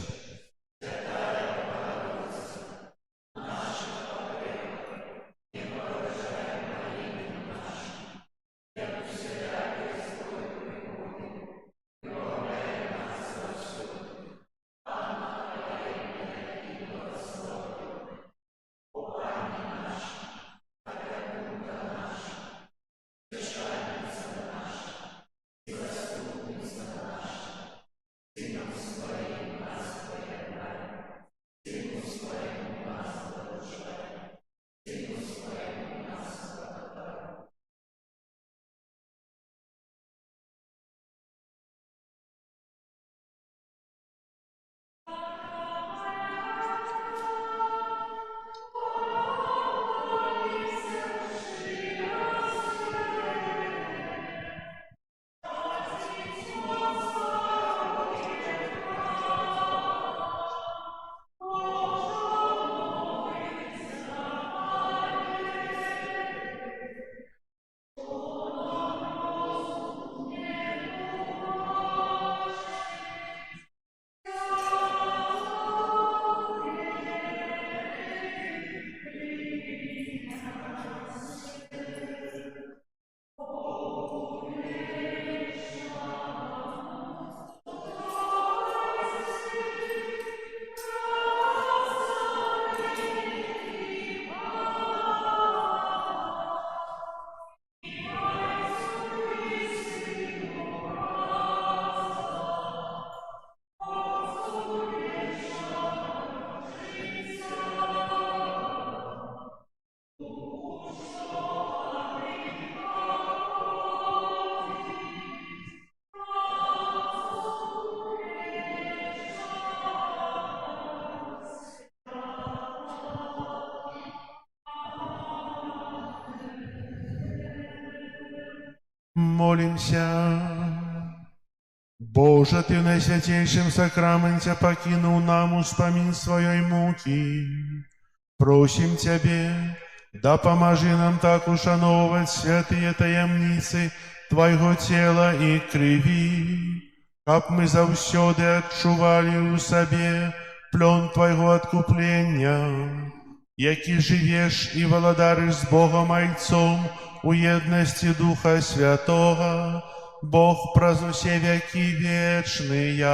Молимся. Боже, Ты в Наисвятейшем Сакраменте покинул нам успомин своей муки. Просим Тебе, да поможи нам так ушановывать святые таямницы Твоего тела и крови, как мы завсёды отчували у себе плен Твоего откупления, які живешь и владариш с Богом Отцом у едности Духа Святого, Бог праз усе веки вечные.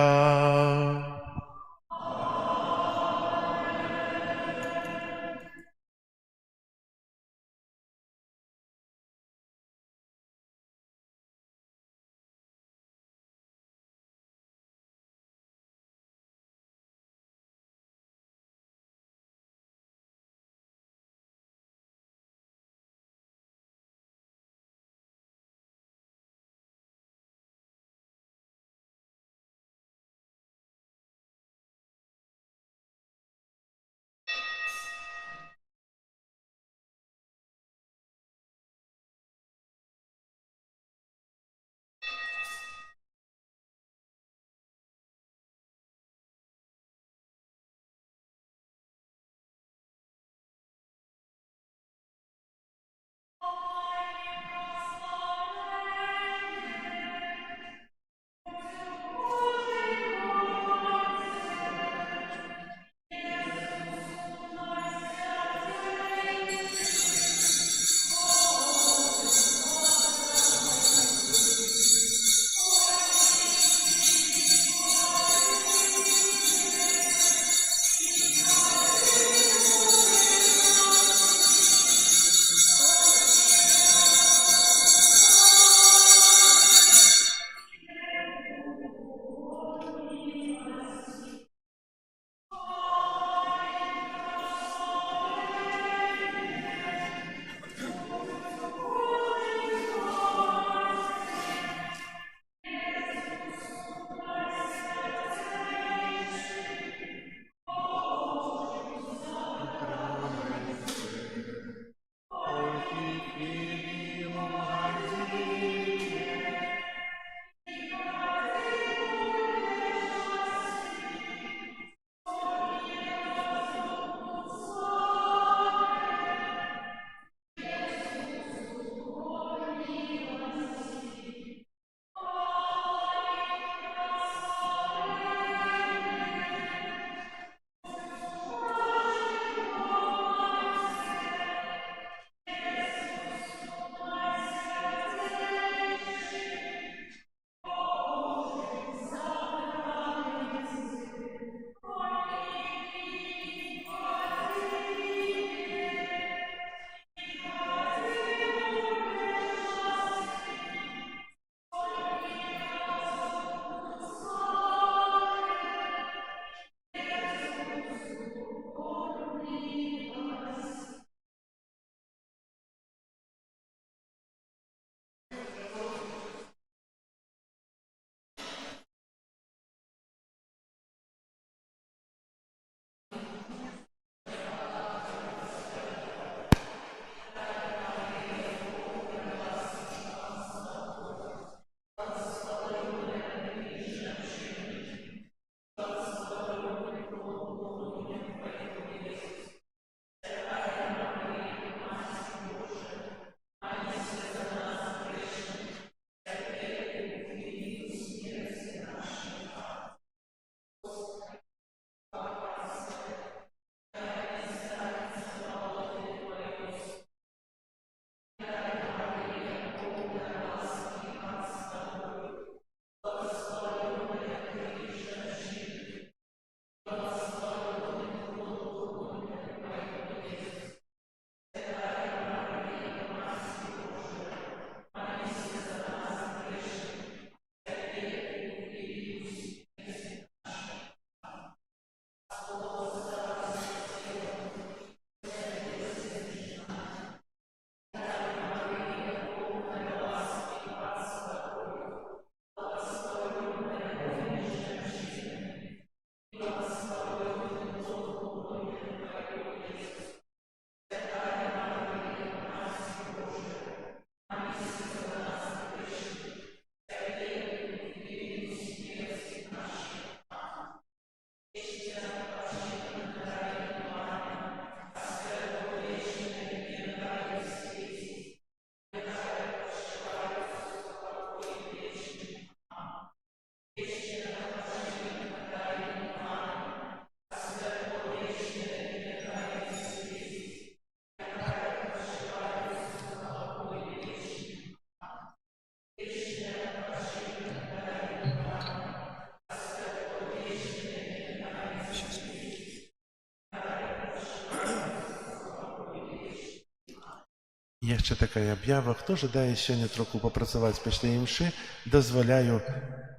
Яшчэ такая аб'ява. Хто жадае сёння троху папрацаваць пасля імшы, дазваляю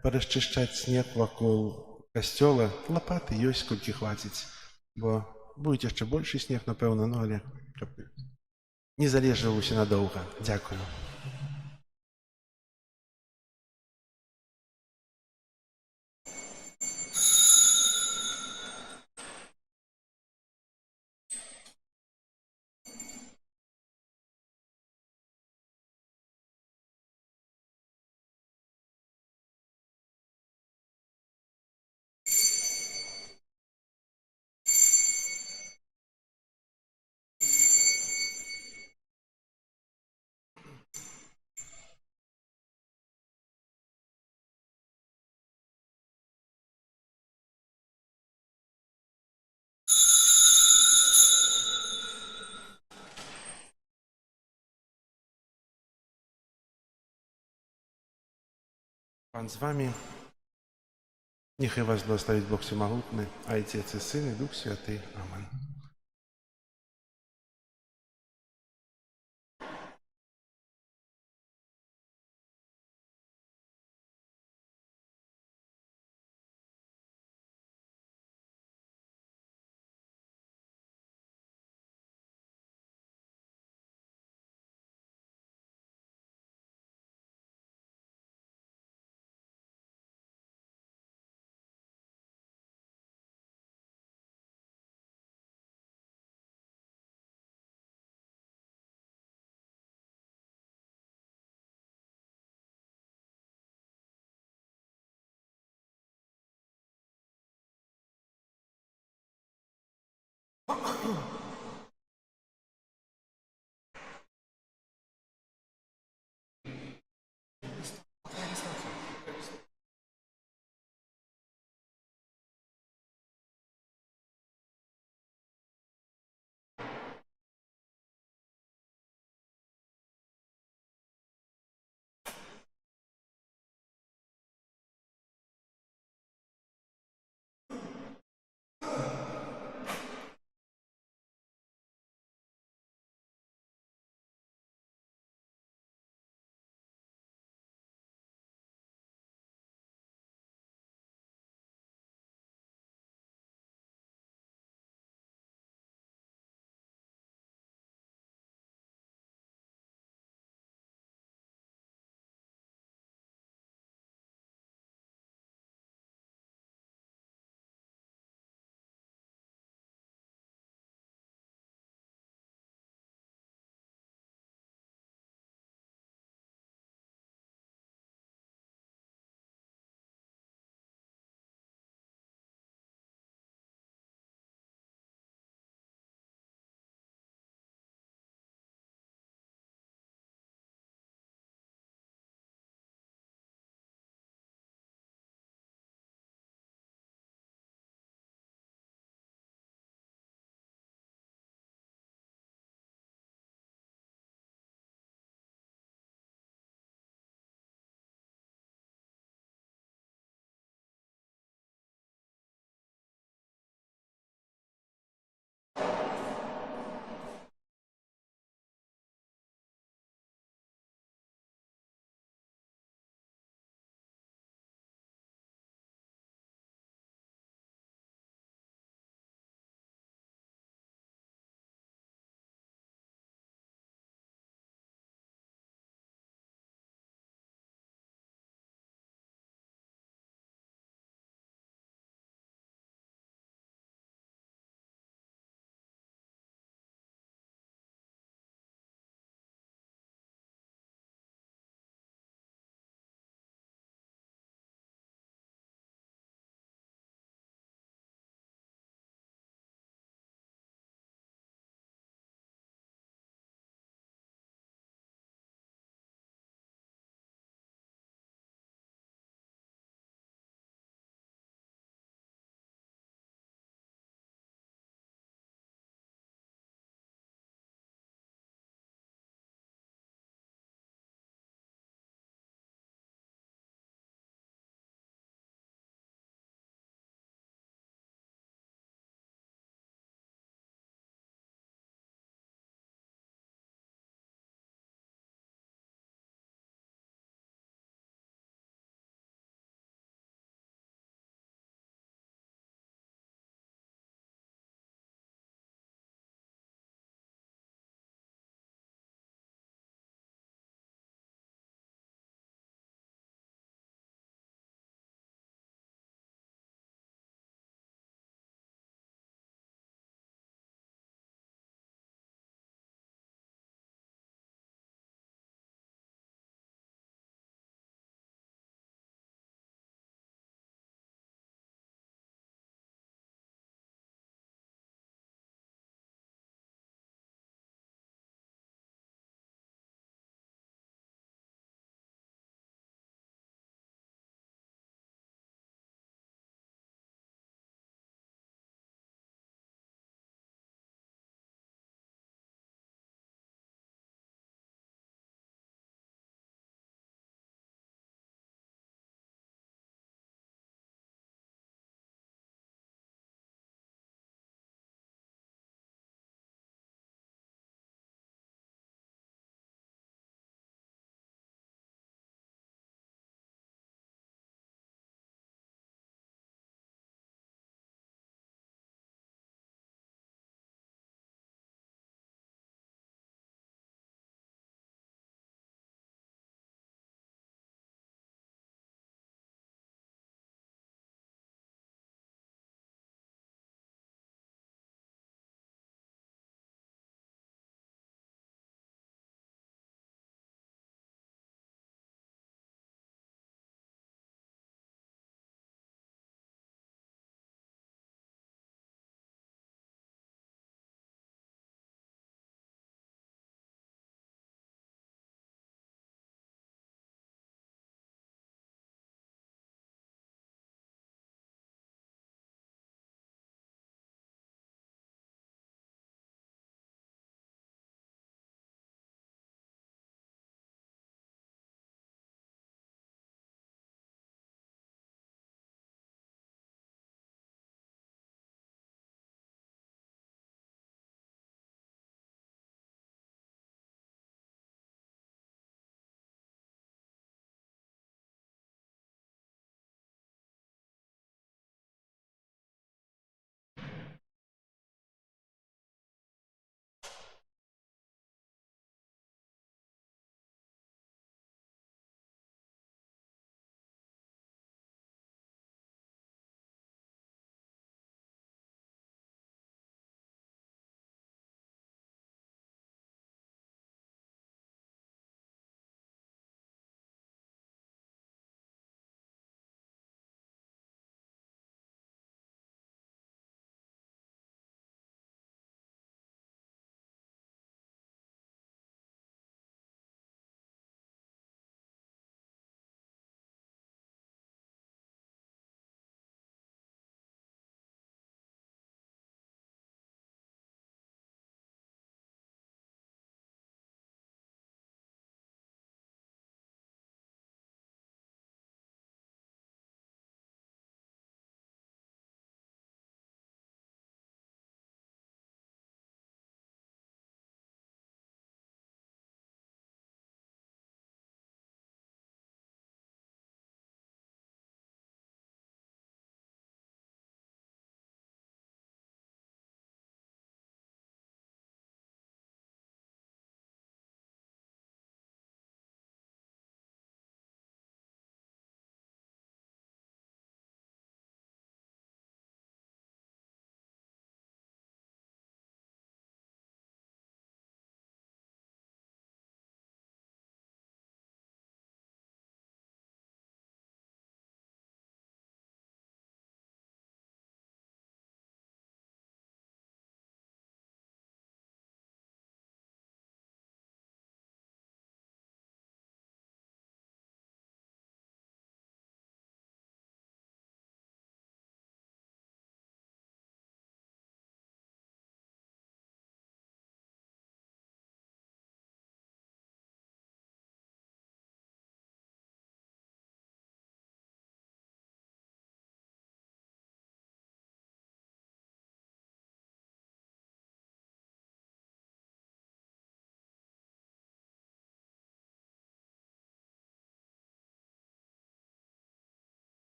парасчышчаць снег вакол касцёла. Лапаты ёсць, колькі хваціць, бо будзе яшчэ большы снег, напэўна, ну але каб не залежаў усе надоўга. Дзякую. Пан з вами. Нехай вас благословить Бог Всемогутный, Отец и Сын и Дух Святый. Аминь.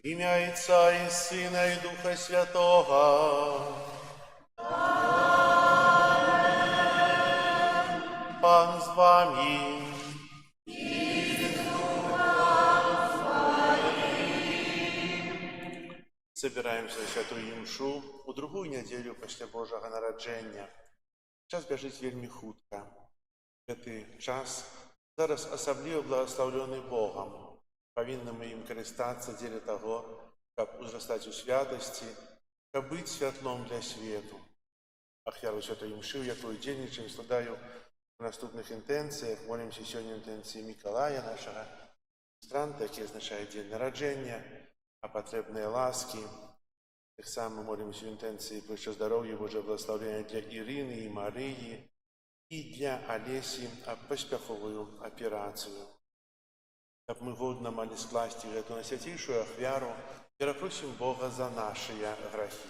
Ім'я Отця і Сина і Духа Святого. Пан з вами. Собираемся на святую Імшу у другую неделю пасля Божага нараджэння. Час бяжыць вельмі хутка. Гэты час зараз асабліва благаслаўлёны Богам. Павінны мы ім карыстацца дзеля таго, каб узрастаць у святасці, каб быць святлом для свету. Ахвяру святой Імшы, у якую удзельнічаем, складаю у наступных інтэнцыях. Молімся сёння інтэнцыі Мікалая, нашага странта, які азначае дзень нараджэння, а патрэбныя ласкі. Таксама молімся ў інтэнцыі пра здароўя, Божае благаслаўленне для Ірыны і Марыі і для Алесі аб паспяховую аперацыю. Каб мы годна малі скласці гэту найсвяцейшую ахвяру, перапросім Бога за нашыя грахі.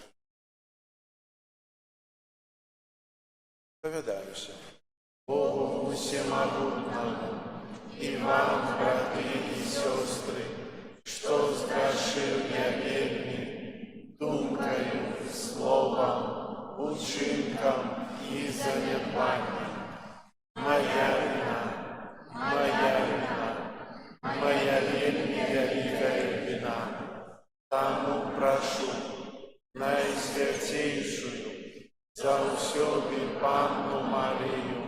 Павядаюся. Богу усемагутнаму і вам, браты і сёстры, што зграшыў я вельмі думкаю, словам, учынкам і занядбанням. Моя віна, моя вельмі вялікая віна. Таму прашу найсвяцейшую заўсёды Панну Марыю,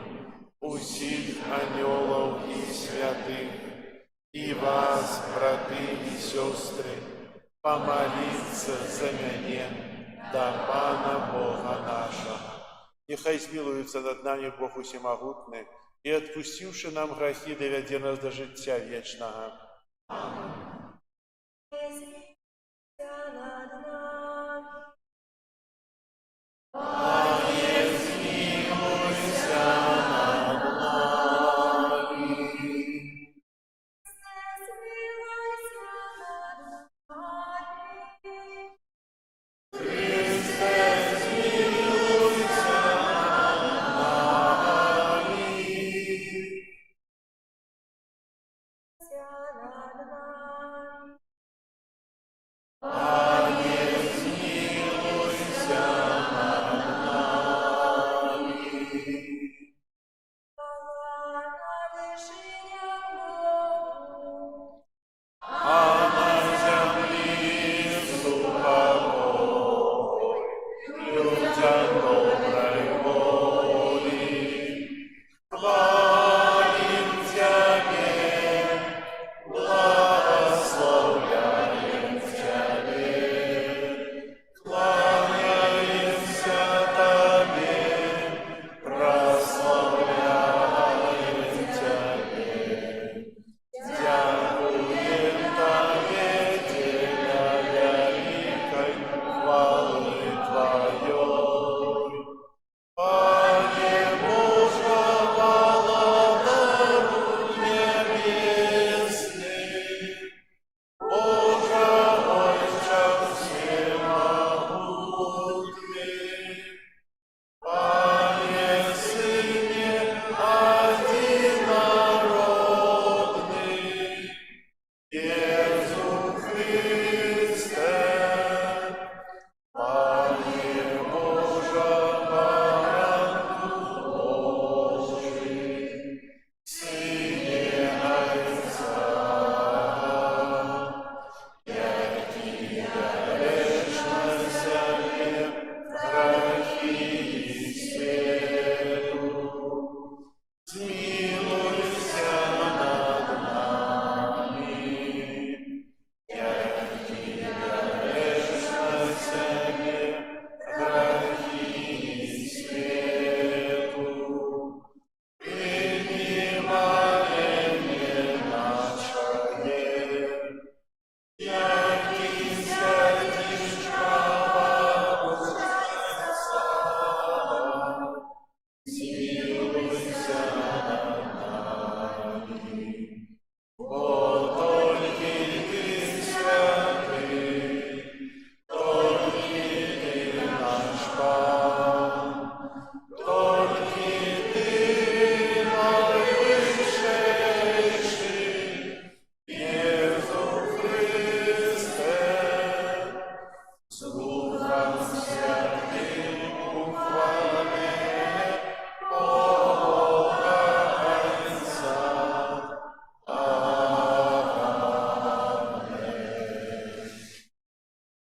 усіх анёлаў і святых, і вас, браты і сёстры, помолиться за мяне да Пана Бога нашага. Нехай змілуецца над намі Бог усемагутны і, адпусціўшы нам грахі, давядзе нас да жыцця вечнага. Над нами.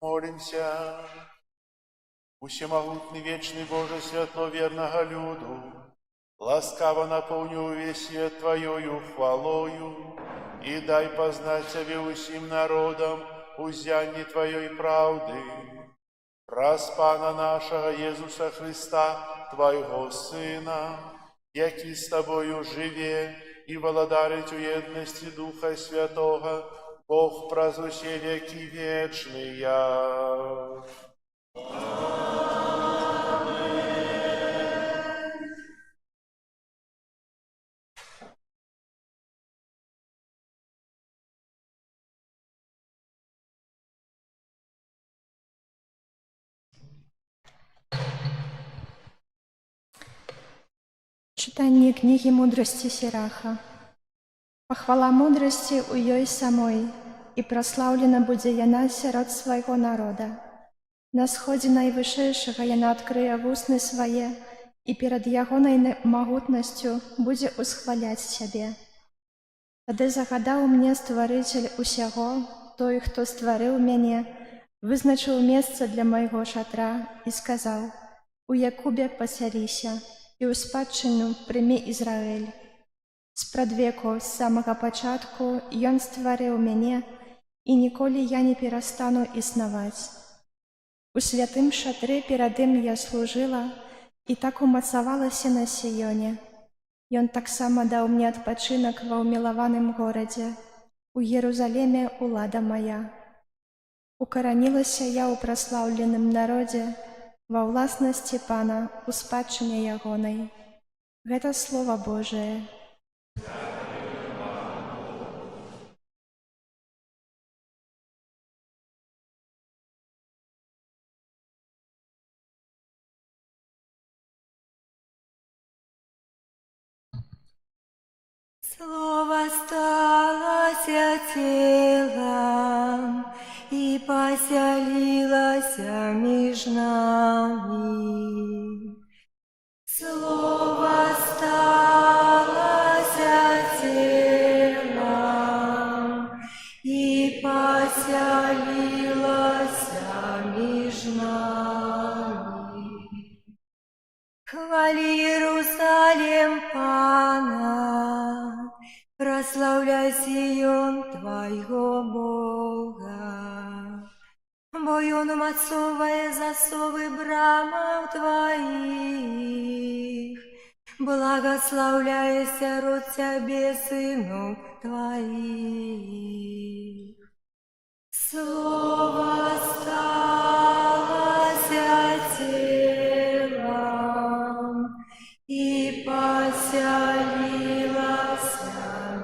Молимся. Усемогутный вечный Боже, святло верного люду, ласкаво наполню весь свет Твоею хвалою, и дай познать Тебе усим народам узяние Твоей правды. Раз Пана нашего Иисуса Христа, Твоего Сына, який с Тобою живе и володарить у едности Духа Святого, Бог празднує веки вечные. Читание книги мудрости Сираха. Похвала мудрости у ёй самой, и прославлена будзе яна сярод свайго народа. На сходзе найвышэйшага яна адкрые вусны свае, і перад ягонай магутнасцю будзе усхваляць сябе. Тады загадаў мне стварыцель усяго, той, хто стварыў мяне, вызначыў месца для майго шатра і сказаў: у Якубе пасяліся, і ў спадчыну прымі Ізраэль. Спрадвеку, з самага пачатку, ён стварыў мяне, і ніколі я не перастану існаваць. У святым шатры перад ім я служыла, і так умацавалася на Сіёне. Ён таксама даў мне адпачынак ва ўмілаваным горадзе, у Єрузалеме улада моя. Укаранілася я ў праслаўленым народзе, ва ўласнасці Пана, у спадчыне ягонай. Гэта Слова Божие. Слово сталося телом и поселилось меж нами. Слово сталося телом и поселилось меж нами. Хвали Иерусалим Пана, прославляй Сион Твоего Бога, бо Он умацовывая засовы брамов Твоих, благословляйся род Тебе, сынов Твоих. Слово сталося телом и поселилось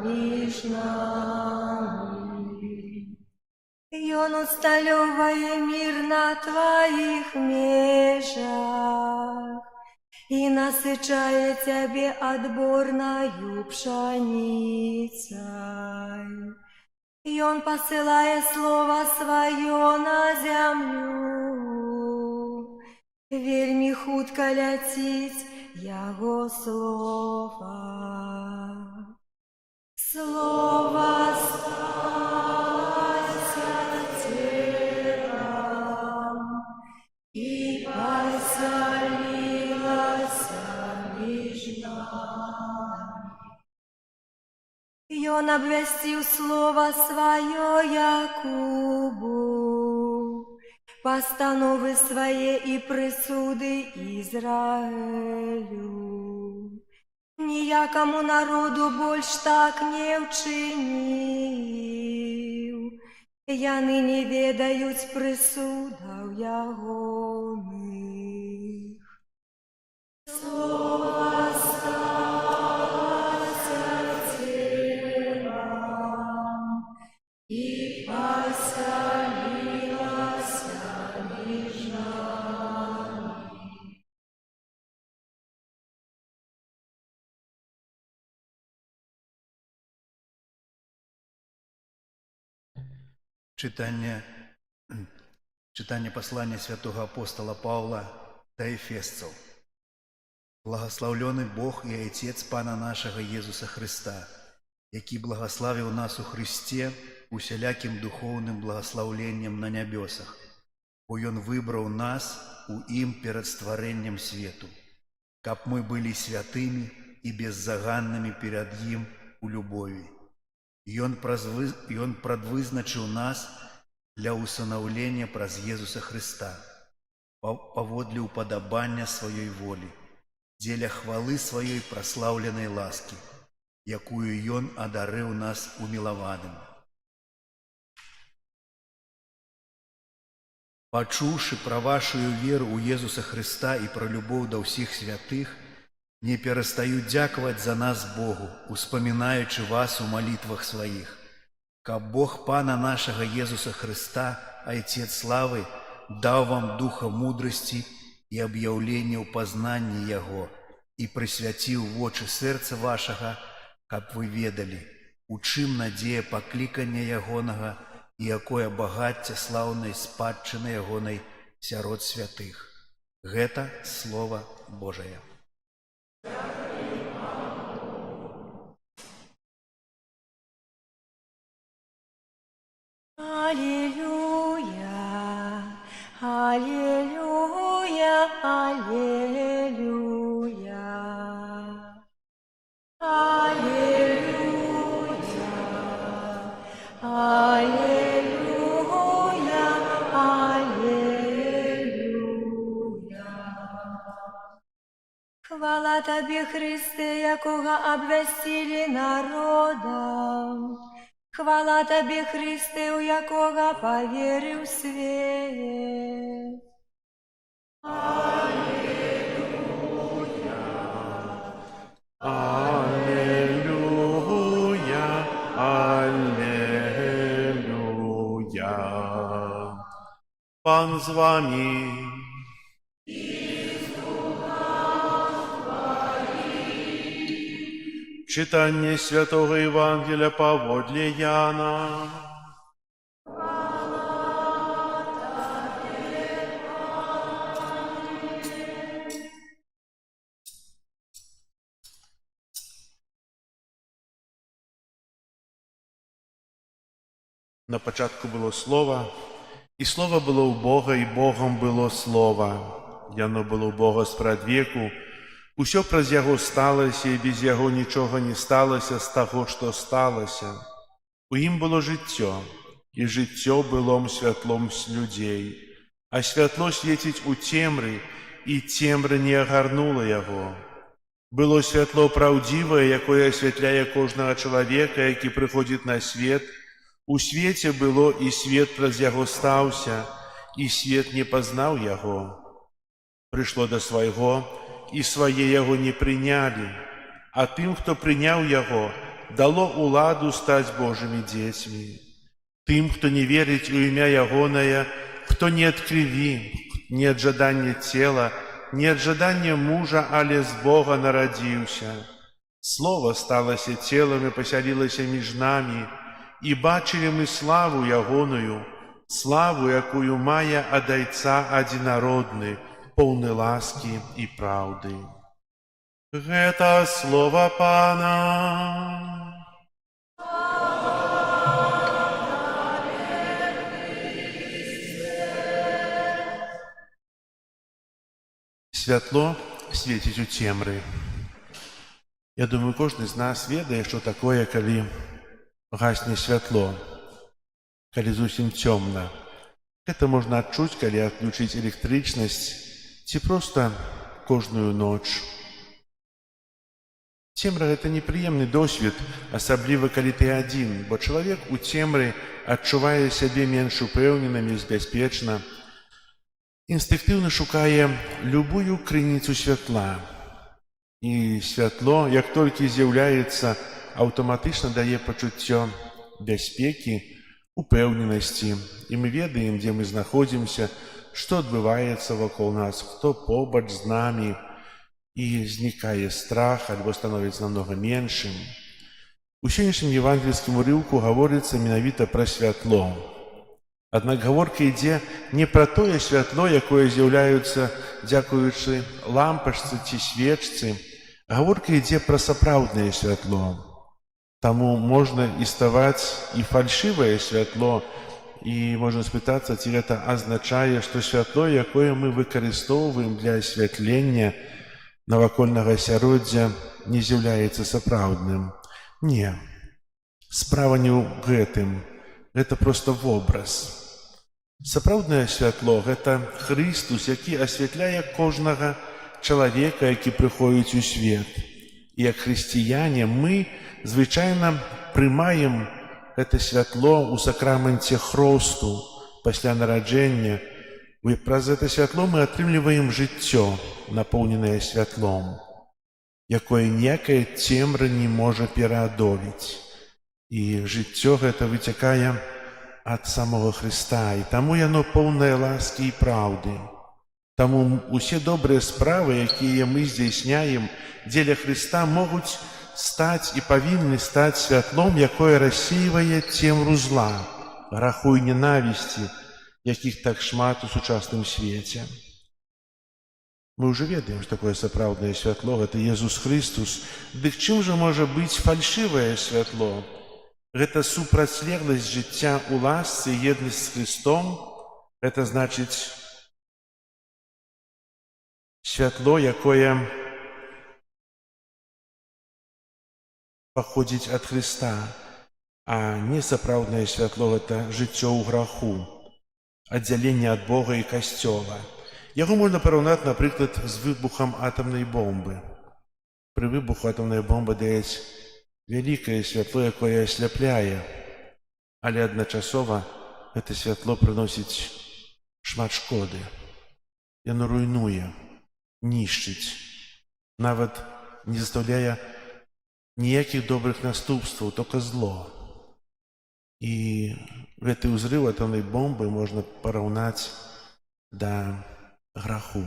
меж нами. И Он усталевая мир на Твоих межах и насыщает Тебе отборною пшеницей. И Он посылает Слово Свое на землю, вельми хутко летить Его Слово. Слово сталося телом и поселилось меж нами. И Он обвестил Слово Свое Якубу, постановы Свои и присуды Израилю. Ніякому народу больш так не вчинив, яны не ведають присудаў ягоных. Слово сталося телом и поселилось меж нами. Читання послання святого апостола Павла до Ефесцев. Благословленный Бог и Отец Пана нашего Иисуса Христа, який благословил нас у Христе усяляким духовным благословлением на небесах, бо Ён выбраў нас у ім перад стварэннем свету, каб мы былі святымі і беззаганнымі перад ім у любові. Ён прадвызначыў нас для усынаўлення праз Езуса Хрыста, паводле ўпадабання сваёй волі, дзеля хвалы сваёй праслаўленай ласкі, якую Ён адарыў нас умілаваным. Пачуўшы пра вашую веру ў Езуса Хрыста і пра любоў да ўсіх святых, не перастаю дзякаваць за нас Богу, успамінаючы вас у малітвах сваіх, каб Бог Пана нашага Езуса Хрыста, Айцец славы, даў вам духа мудрасці і аб'яўлення ў пазнанні Яго і прысвяціў вочы сэрца вашага, каб вы ведалі, у чым надзея паклікання Ягонага і якое багацце слаўнай спадчыны Ягонай сярод святых. Гэта Слова Божае. Аллилуйя, аллилуйя, аллилуйя. Аллилуйя, аллилуйя, аллилуйя. Хвала Тобі, Христе, якого обвестили народам. Хвала Тобі, Христе, у якого повірив світ. Аллилуйя, аллилуйя. Пан з вами. Читання Святого Євангелія паводле Яна. На початку було Слово, і Слово було у Бога, і Богом було Слово. Яно було у Бога спрадвеку. Усё праз Яго сталася, і без Яго нічога не сталася з таго, што сталася. У ім было жыццё, і жыццё было святлом з людзей. А святло свеціць у цемры, і цемра не агарнула яго. Было святло праўдзівае, якое асвятляе кожнага чалавека, які прыходзіць на свет. У свеце было, і свет праз яго стаўся, і свет не пазнаў яго. Прыйшло да свайго, і свае яго не прынялі, а тым, хто прыняў яго, дало уладу стаць Божымі дзецьмі. Тым, хто не верыць у імя ягонае, хто не ад крыві, не ад жадання цела, не ад жадання мужа, але з Бога нарадзіўся. Слово сталася целам і пасялілася між намі, і бачылі мы славу ягоную, славу, якую мае ад Айца адзінародны, поўны ласкі і праўды. Гэта слова Пана. Святло свеціць у цемры. Я думаю, кожны з нас ведае, што такое, калі гасне святло, калі зусім цёмна. Гэта можна адчуць, калі адключыць электрычнасць, ці проста кожную ноч. Цемра – гэта непрыемны досвед, асабліва калі ты адзін, бо чалавек у цемры адчувае сябе менш упэўнена, менш бяспечна. Інстынктыўна шукае любую крыніцу святла. І святло, як толькі з'яўляецца, аўтаматычна дае пачуццё бяспекі, упэўненасці. І мы ведаем, дзе мы знаходзімся, што адбываецца вакол нас, хто побач з намі, і знікае страх, альбо становіцца намнога меншым. У сённяшнім евангельскім урыўку гаворыцца менавіта пра святло. Аднак гаворка ідзе не пра тое святло, якое з'яўляецца дзякуючы лампачцы ці свечцы. Гаворка ідзе пра сапраўднае святло. Таму можна іставаць і фальшывае святло, І можна спитацца, ці гэта азначае, што святло, якое мы выкарыстоўваем для асвятлення навакольнага асяроддзя, не з'яўляецца сапраўдным. Не. Справа не ў гэтым. Гэта проста вобраз. Сапраўднае святло – гэта Христус, які асвятляе кожнага чалавека, які прыходзіць у свет. І як хрысціяне мы звычайна прымаем гэта святло ў сакраменце хросту пасля нараджэння. І праз гэта святло мы атрымліваем жыццё, напоўненае святлом, якое ніякая цемра не можа пераадолець. І жыццё гэта выцякае ад самого Христа, і таму яно поўнае ласкі і праўды. Таму усе добрыя справы, якія мы здзяйсняем дзеля Христа, могуць стаць і павінны стаць святлом, якое рассейвае цемру зла, граху і ненавісці, якіх так шмат у сучасным свеце. Мы ўжо ведаем, што такое сапраўднае святло, гэта Езус Христус. Дык чым жа можа быць фальшывае святло? Гэта супрацьлегласць жыцця ў ласцы і еднасць з Христом. Гэта значыць святло, якое паходзіць ад Христа, а не сапраўднае святло – гэта жыццё ў граху, аддзяленне ад Бога і касцёла. Яго можна параўнаць, напрыклад, з выбухам атамнай бомбы. Пры выбуху атамная бомба дае вялікае святло, якое асляпляе, але адначасова гэта святло прыносіць шмат шкоды. Яно руйнуе, нішчыць, нават не застаўляе ніякіх добрых наступстваў, толькі зло. І гэты ўзрыў атамнай бомбы можна параўнаць да граху.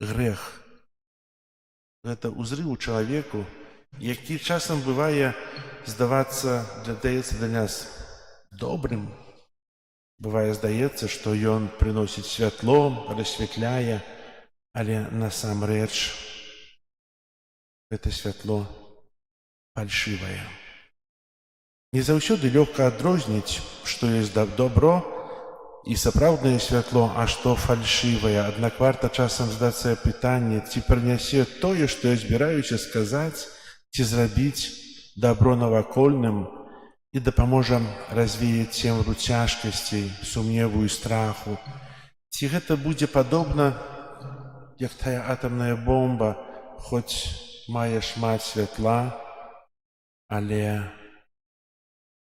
Грэх – гэта ўзрыў чалавеку, які часам бывае здаецца для нас добрым. Бывае здаецца, што ён прыносіць святло, рассвятляе, але насамрэч гэта святло фальшывае. Не заўсёды лёгка адрозніць, што ёсць добро і сапраўднае святло, а што фальшывае. Аднак варта часам задацца пытанне, ці прынясе тое, што я збіраюся сказаць, ці зрабіць добро навакольным і дапаможа развеяць цемру цяжкасцей, сумневу і страху. Ці гэта будзе падобна, як тая атамная бомба, хоць мае шмат святла, але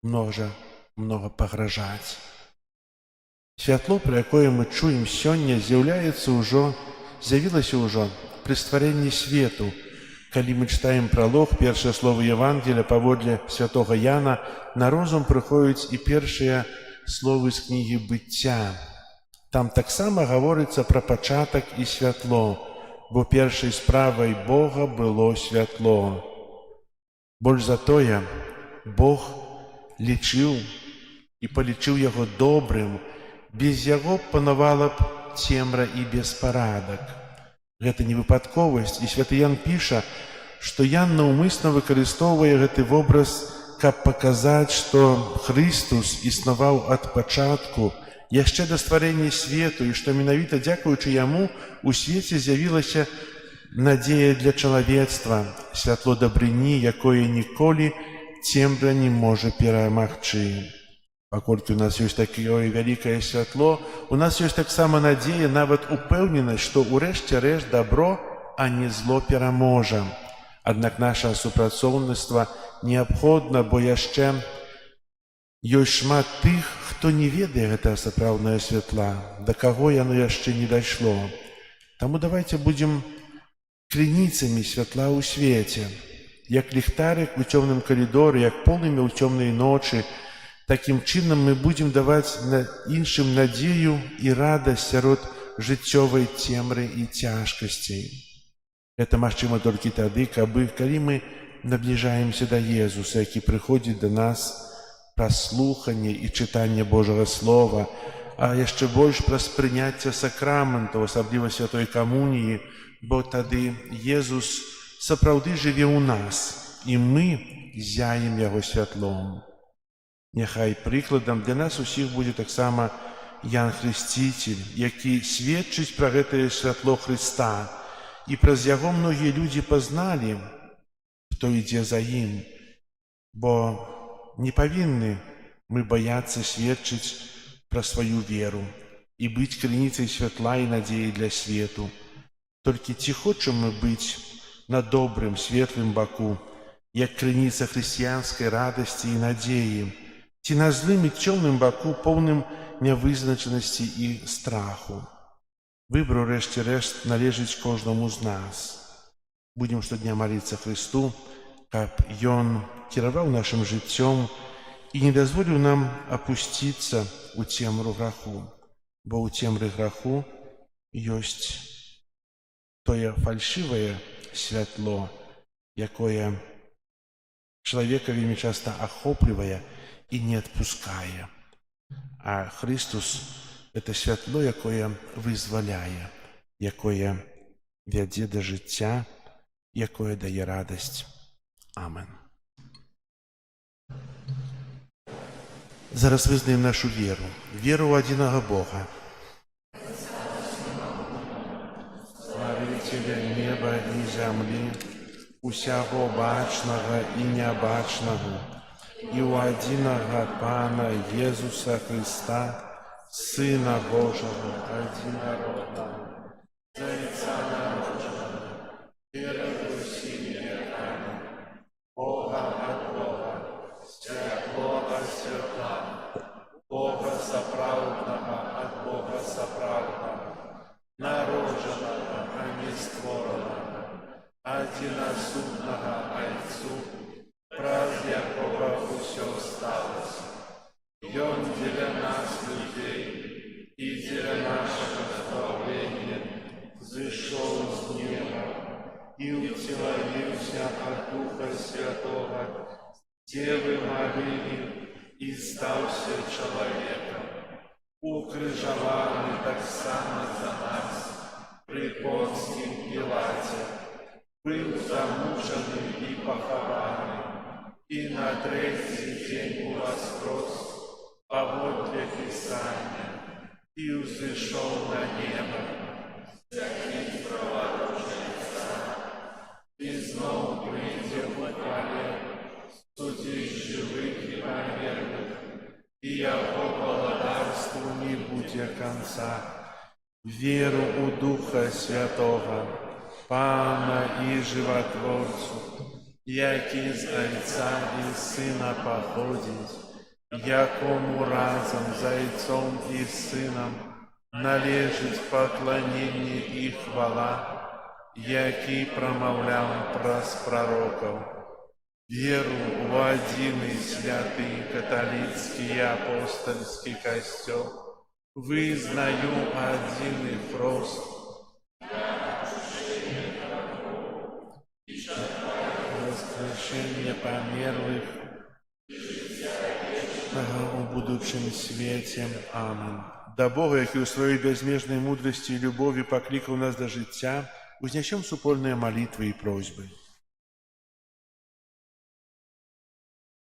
многа пагражаць. Святло, пра якое мы чуем сёння, з'явілася ўжо пры стварэнні свету. Калі мы чытаем пралог, першыя словы Евангелія паводле святога Яна, на розум прыходзяць і першыя словы з кнігі быцця. Там таксама гаворыцца пра пачатак і святло, бо першай справай Бога было святло. Больш за тое, Бог лічыў і палічыў яго добрым, без яго панавала б цемра і беспарадак. Гэта не выпадковасць, і святы Ян піша, што Ян наўмысна выкарыстоўвае гэты вобраз, каб паказаць, што Христус існаваў ад пачатку, яшчэ да стварэння свету, і што менавіта дзякуючы яму у свеце з'явілася надзея для чалавецтва, святло дабрыні, якое ніколі цемра не можа перамагчы. Паколькі у нас ёсць такое вялікае святло, у нас ёсць таксама надзея, нават упэўненасць, што ўрэшце рэшт добро, а не зло пераможа. Аднак наша супрацоўніцтва неабходна, бо яшчэ ёсць шмат тых, хто не ведае гэтага сапраўднае святла, да каго яно яшчэ не дайшло. Таму давайце будзем крыніцамі святла ў свеце, як ліхтарык у цёмным калідоры, як полымя ў цёмнай ночы. Такім чынам мы будзем даваць іншым надзею і радасць сярод жыццёвай цемры і цяжкасцей. Гэта магчыма толькі тады, калі мы набліжаемся да Езуса, які прыходзіць да нас праз слуханне і чытанне Божага Слова, а яшчэ больш праз прыняцце сакраментаў, асабліва святой камуніі, бо тады Езус сапраўды жыве ў нас, і мы зяем яго святлом. Няхай прыкладам для нас усіх будзе таксама Ян Хрысціцель, які сведчыць пра гэтае святло Хрыста, і праз яго многія людзі пазналі, хто ідзе за ім, бо не павінны мы баяцца сведчыць пра сваю веру і быць крыніцай святла і надзеі для свету. Толькі ці хочам мы быць на добрым, светлым баку, як крыніца хрысціянскай радасці і надзеі, ці на злым і цёмным баку, поўным нявызначанасці і страху. Выбор, урэшце рэшт, належыць кожнаму з нас. Будзем штодня маліцца Хрысту, каб Ён кіраваў нашым жыццём і не дазволіў нам апусціцца ў цемру граху, бо ў цемры граху ёсць тое фальшывае святло, якое чалавека вельмі часта ахоплівае і не адпускае. А Христус – это святло, якое вызваляе, якое вядзе да жыцця, якое дае радасць. Амен. Зараз вызнаем нашу веру, веру ў адзінага Бога. Стварыцеля неба і зямлі, усяго бачнага і нябачнага, і ў адзінага Пана Езуса Хрыста, Сына Божага, адзінароднага, Зайца народжанага, перад усімі векамі, Бога ад Бога, святло ад святла, Бога сапраўднага ад Бога сапраўднага, народжанага, а не створанага, адзінасуднага Айцу, праз якога ўсё сталася. Ён дзеля нас, людзей, і дзеля нашага спаўлення зышоў з неба і ўцелавіўся ад Духа Святога, Дзевы Марыі, і стаўся чалавекам. Укрыжаваны таксама за нас пры Понцкім Пілаце, быў замучаны і пахаваны, і на трэці дзень уваскрос паводле Пісання і ўзышоў на неба, якім праварочаецца, і зноў прыйдзе ў хвале судзіць жывых і памерлых, і яго валадарству не будзе канца. Веру ў Духа Святога, Пана і Жыватворцу, які з Айца і Сына паходзіць, якому разам з Айцом і Сынам належыць пакланенне і хвала, які прамаўляў праз прарокаў. Веру ў адзіны святы каталіцкі і апостальскі касцёл, вызнаю адзіны хрост, воскрешение померлых у будучым свеце. Амен. Да Бога, які ў сваёй бязмежнай мудрасці і любові паклікаў нас да жыцця, узнясём супольныя малітвы і просьбы.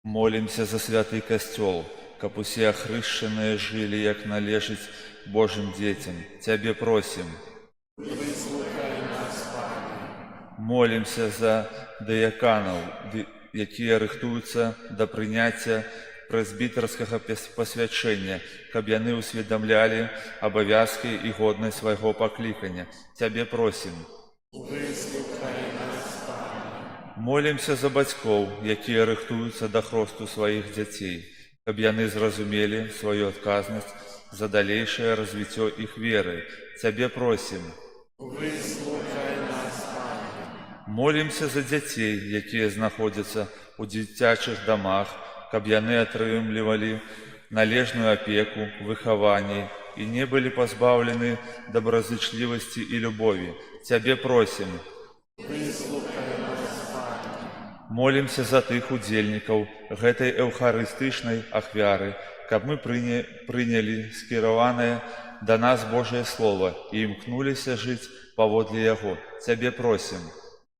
Молимся за святый костёл, каб усе охрышчаныя жылі, як належыць Божым дзецям. Цябе просім. Выслухай нас, Пане. Молимся за дыяканаў, якія рыхтуюцца да прыняцця прэзбітарскага пасвячэння, каб яны ўсведамлялі абавязкі і годнасць свайго паклікання. Цябе просім. Выслухай нас, Пане. Молимся за бацькоў, якія рыхтуюцца да хросту сваіх дзяцей, каб яны зразумелі сваю адказнасць за далейшае развіццё іх веры. Цябе просім. Выслухай нас, Пане. Молимся за дзяцей, якія знаходзяцца ў дзіцячых дамах, каб яны атрымлівалі належную апеку, выхаванне і не былі пазбаўлены добразычлівасці і любові. Цябе просім. Выслухай нас, Пане. Молимся за тых удзельнікаў гэтай эўхарыстычнай ахвяры, каб мы прынялі скіраванае да нас Божае Слова і імкнуліся жыць паводле яго. Цябе просім.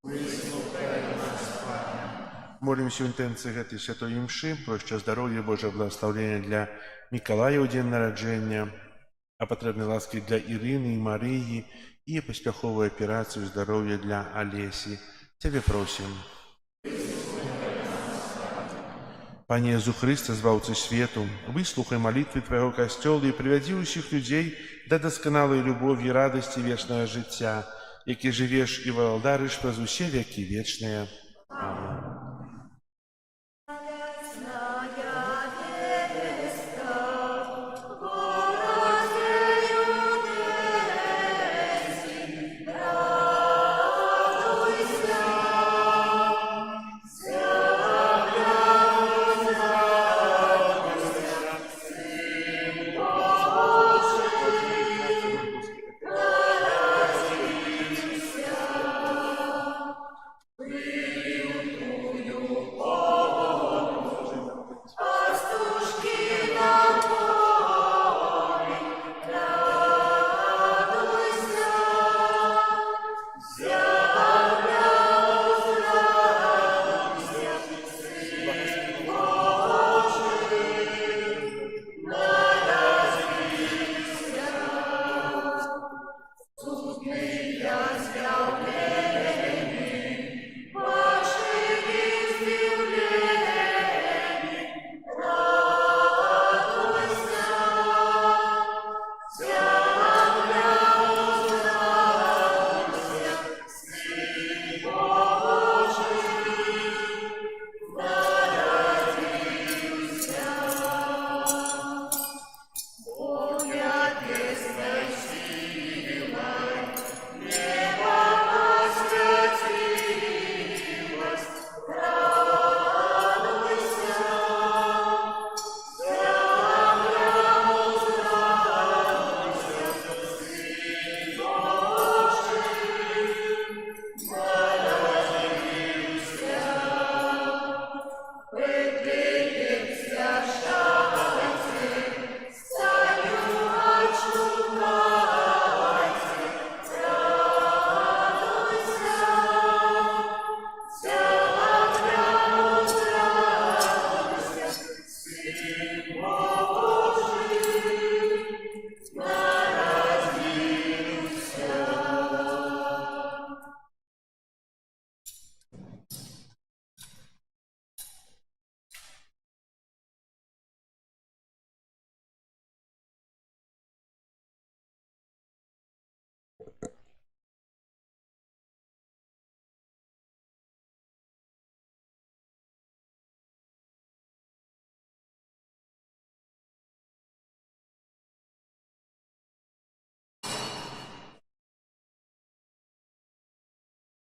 Выслухай нас, Пане. Молимся в інтенції гэтай святой імшы, про здароўя, Божае благословення для Миколая у день народження, а патрэбнай ласки для Ірыны і Марыі і паспяховую аперацыю здароўя для Алесі. Цябе просім. Пане Езу Хрысте, збаўцы свету, выслухай малітвы Твайго касцёла і прывядзі ўсіх людзей да дасканалай любові і радасці вечнага жыцця, які жывеш і валдарыш праз усе векі вечныя. Амин.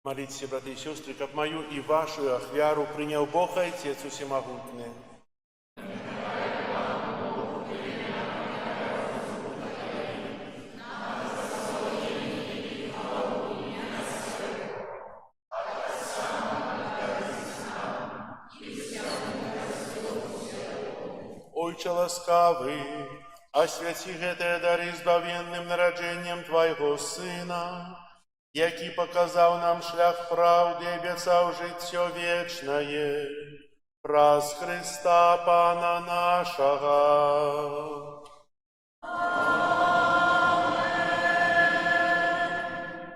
Молитесь, братья и сестры, как мою и вашу ахвяру принял Бог и Отец Всемогутный. Ойче ласкавый, освяти гэтыя дары збавенным нараджэннем Твайго Сына, які показав нам шлях правди і обіцяв життя вічне, праз Христа Пана нашого.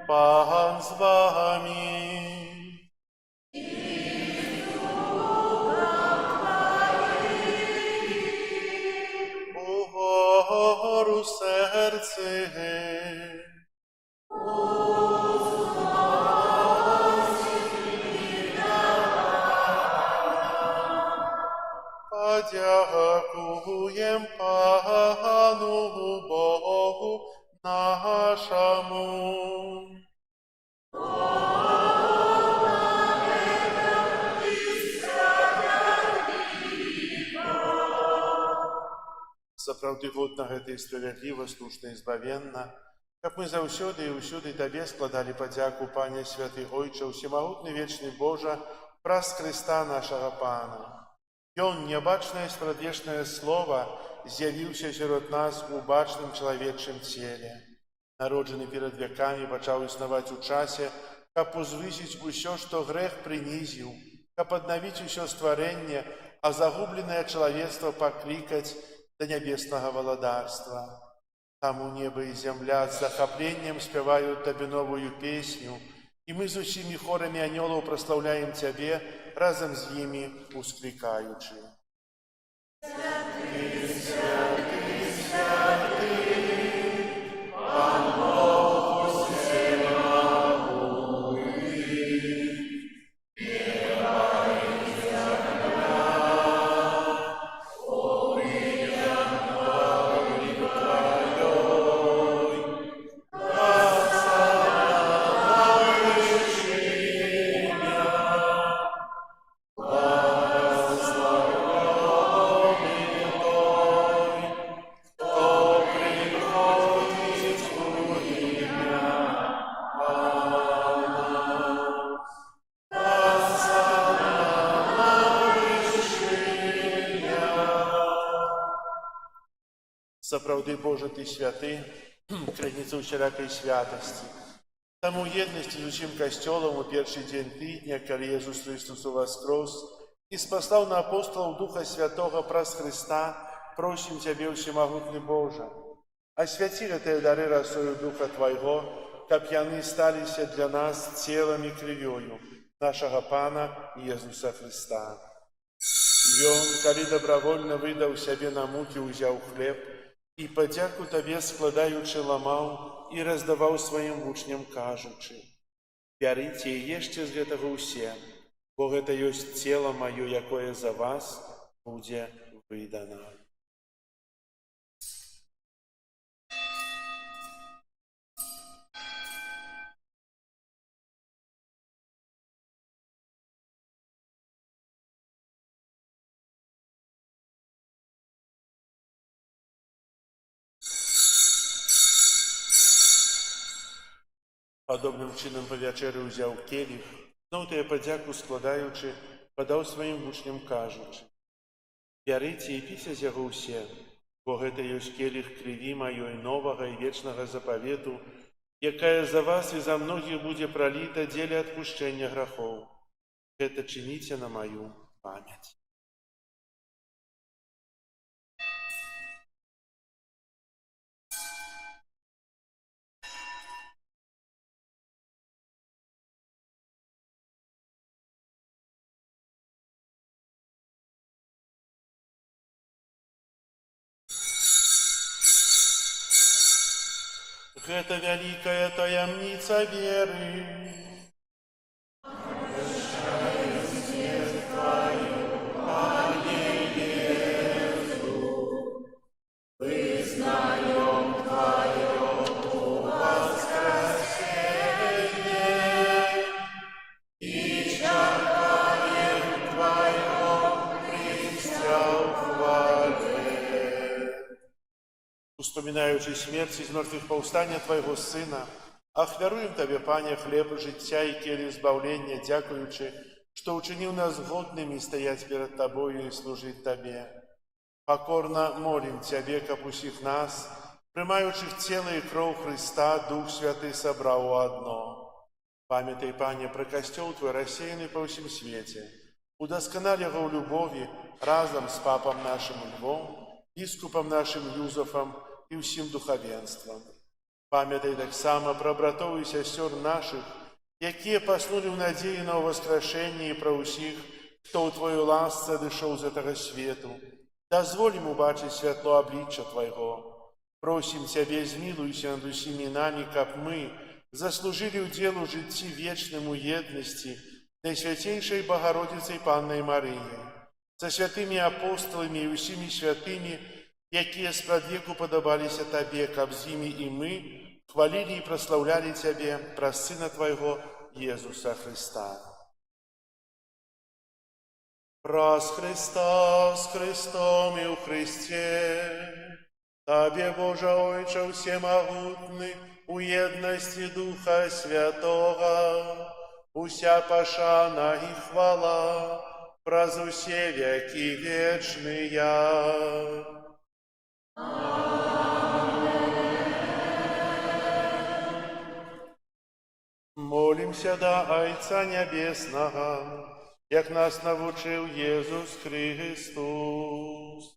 Пан з вами. Угору серце. Подякуєм Пану Богу нашому. Сапраўды годна гэта і справядліва, слушна і збавенна, каб мы заўсёды і ўсюды Табе складалі падзяку, Пане Святы Ойче, Усемагутны вечны Божа, праз Христа нашага Пана. Ён, нябачнае спрадвечнае Слова, з'явіўся сярод нас у бачным чалавечым целе. Народжаны перад вякамі, пачаў існаваць у часе, каб узвысіць усё, што грэх прынізіў, каб аднавіць усё стварэнне, а загубленае чалавецтва паклікаць да нябеснага валадарства. Таму неба і зямля з захапленнем спяваюць табе новую песню, і мы з усімі хорамі анёлаў праслаўляем цябе разам з імі усклікаючы. Сапраўды, Божа, Ты святы, крыніца ўсялякай святасці. Таму еднасці з усім касцёлам у першы дзень тыдня, калі Езус Христос уваскрос і спаслаў на апостолаў Духа Святога праз Христа, просім Цябе, усемагутны Божа, асвяці гэтыя дары расою Духа Твайго, каб яны сталіся для нас целам і крывёю нашага Пана Езуса Христа. Ён, калі добравольна выдаў сябе на мукі, узяў хлеб, і падзяку Табе складаючы ламаў і раздаваў сваім вучням, кажучы: «Бярыце і ешце з гэтага ўсе, бо гэта ёсць цела маё, якое за вас будзе выдана». Падобным чынам па вячэры ўзяў келіх, зноў тыя падзяку складаючы, падаў сваім вучням, кажучы: «Бярыце і піце з яго ўсе, бо гэта ёсць келіх крыві маёй новага і вечнага запавету, якая за вас і за многіх будзе праліта дзеля адпушчэння грахоў. Гэта чыніце на маю памяць». Гэта вялікая таямніца веры. Успоминаючи смерть из мертвых повстання Твоего Сына, ахвяруем Тебе, Пане, хлеб життя и келих збавлення, дякуючи, что учинил нас годными стоять перед Тобою и служить Тебе. Покорно молим Тебе, каб усіх нас, приймаючих тело и кров Христа, Дух Святый собрал у одно. Памятай, Пане, про костел Твой, рассеянный по всем свете, удосконали его в любови разом с Папом нашим Львом, біскупам нашим Юзафам і ўсім духавенствам. Памятай таксама пра братоў і сясцёр нашых, якія паснулі ў надзеі на ўваскрашэнне, і пра ўсіх, хто ў Твоёй ласцы адышоў з гэтага свету. Дазволь ім убачыць святло аблічча Твайго. Просім Цябе, змілуйся над усімі намі, каб мы заслужылі ўдзел у жыцці вечным у еднасці Найсвяцейшай Богородицей Паннай Марыяй, со святымі апосталамі і ўсімі святымі, якія спрадвеку падабаліся Табе, каб з імі і мы хвалілі і праслаўлялі Цябе праз Сына Твайго Езуса Христа. Праз Христа, с Христом і ў Христе, Табе, Боже Ойче всемогутны, у еднасці Духа Святого, уся пашана і хвала праз усе веки вечные. Молимся до Отца Небесного, як нас навчив Єсус Христос.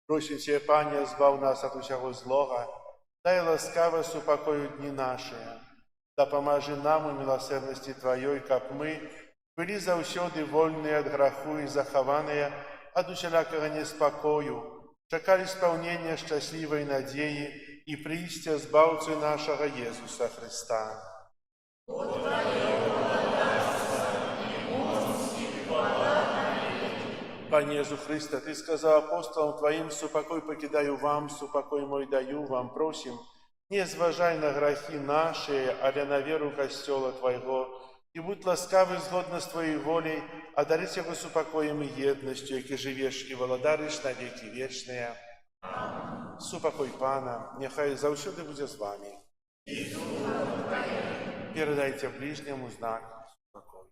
Просим Тебе, Пане, збав нас от усякого злога, дай ласкаво супокою дни наши, да поможи нам у милосердности Твоей, как мы были заусёды вольные от греху и захованные от усялякого неспокою, чекали исполнения счастливой надеи и приистя Збавцу нашего Иисуса Христа. Пане Иисус Христе, Ты сказал апостолам Твоим: «Супокой покидаю вам, супокой мой даю вам». Просим, не зважай на грехи наши, але на веру Костела Твоего, и будь ласкавый згодно с Твоей волей, одарить его супокоем и едностью, яки живешь и володаришь на веки вечные. Супокой Пана, нехай завсюди буде з вами. Передайте ближнему знак супокою.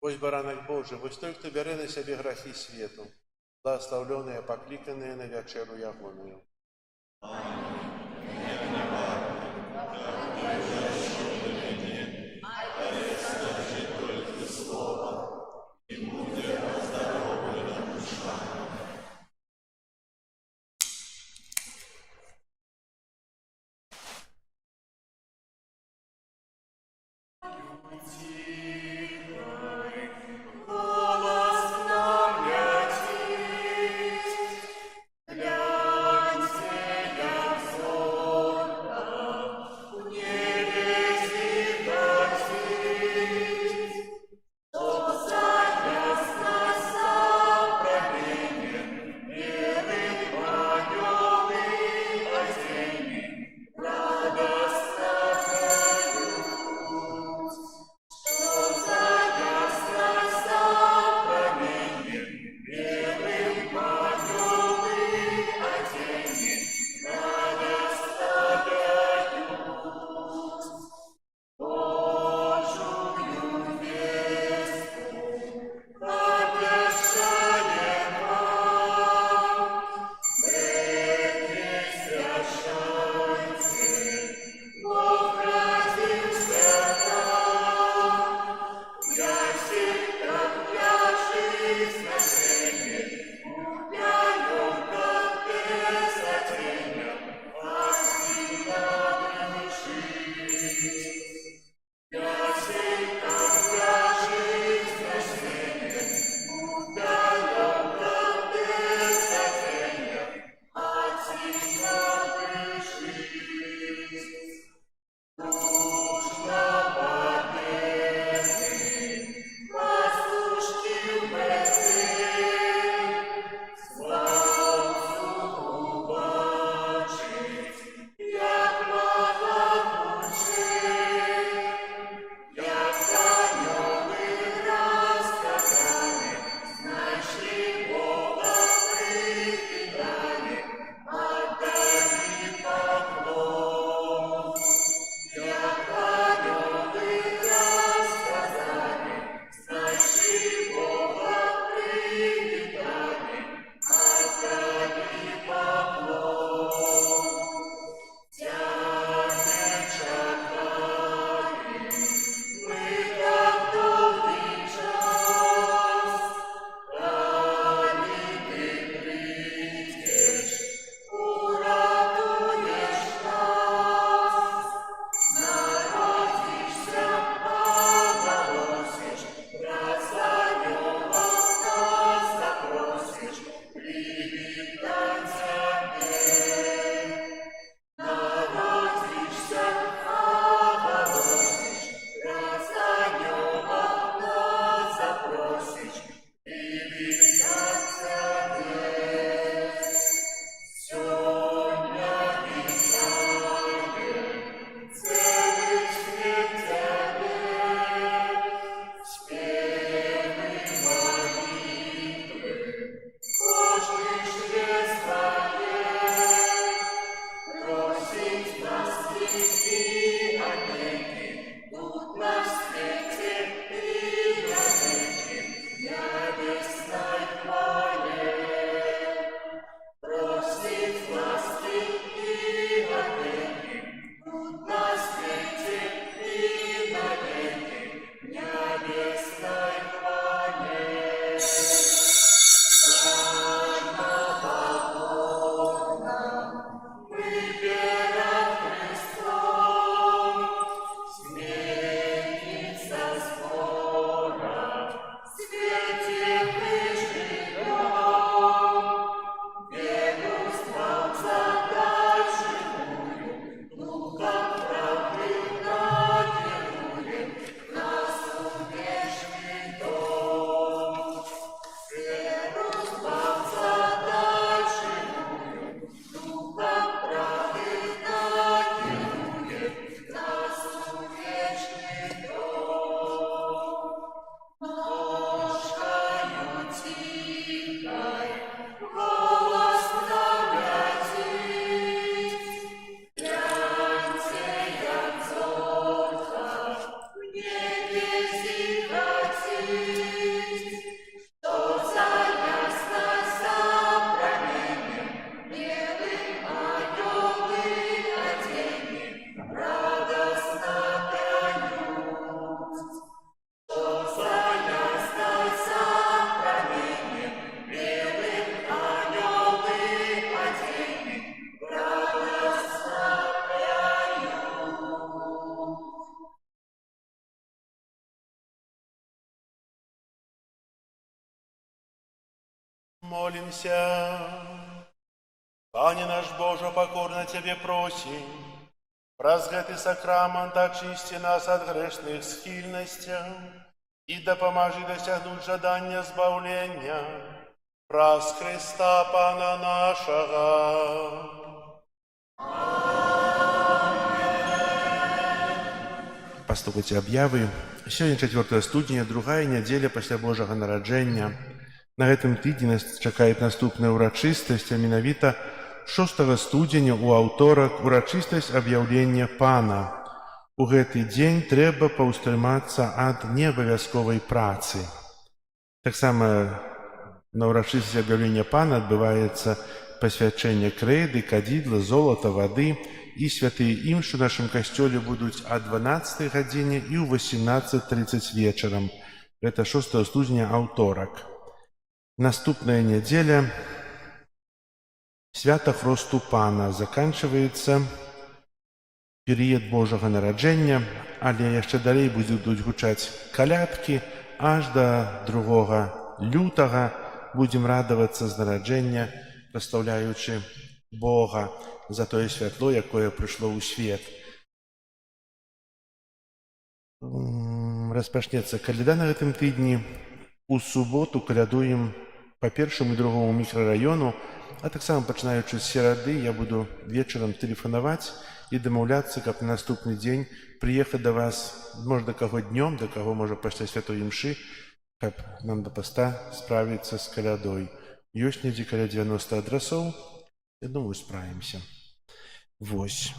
Ось баранок Божий, ось той, хто бере на себе грехи світу, благословленные, покликанные на вечеру ягоную. Гляньте, як Молимся. Пане наш Боже, покорно Тебе просим, праз гэты сакрамент очисти нас от грешных схильностей и да поможи досягнуть жадания збавления праз Христа Пана нашего. Пастукаць аб'явы. Сёння 4 студня, другая нядзеля пасля Божага нараджэння. На гэтым тыдні нас чакае наступная ўрачыстасць, а менавіта 6 студзеня ў аўторак урачыстасць аб'яўлення Пана. У гэты дзень трэба паўстрымацца ад неабавязковай працы. Таксама на ўрачыстасць аб'яўлення Пана адбываецца пасвячэнне крэйды, кадзідла, золата, вады, і святыя імшы ў нашым касцёле будуць о 12 гадзіне і ў 18:30 вечарам. Гэта 6 студня, аўторак. Наступная нядзеля свята Хросту Пана. Заканчваецца перыяд Божага нараджэння, але яшчэ далей будуць гучаць калядкі, аж да 2 лютага будзем радавацца з нараджэння, праслаўляючы Бога за тое святло, якое прыйшло ў свет. Распачнецца каляда на гэтым тыдні. У суботу калядуем па першаму і другому мікрараёну, а таксама пачынаючы з серады я буду вечарам тэлефанаваць і дамаўляцца, каб на наступны дзень прыехаць да вас, можа, да каго днём, да каго, можа, пасля святой імшы, каб нам да паста справіцца з калядой. Ёсць недзе каля 90 адрасоў. Я думаю, справімся. Вось.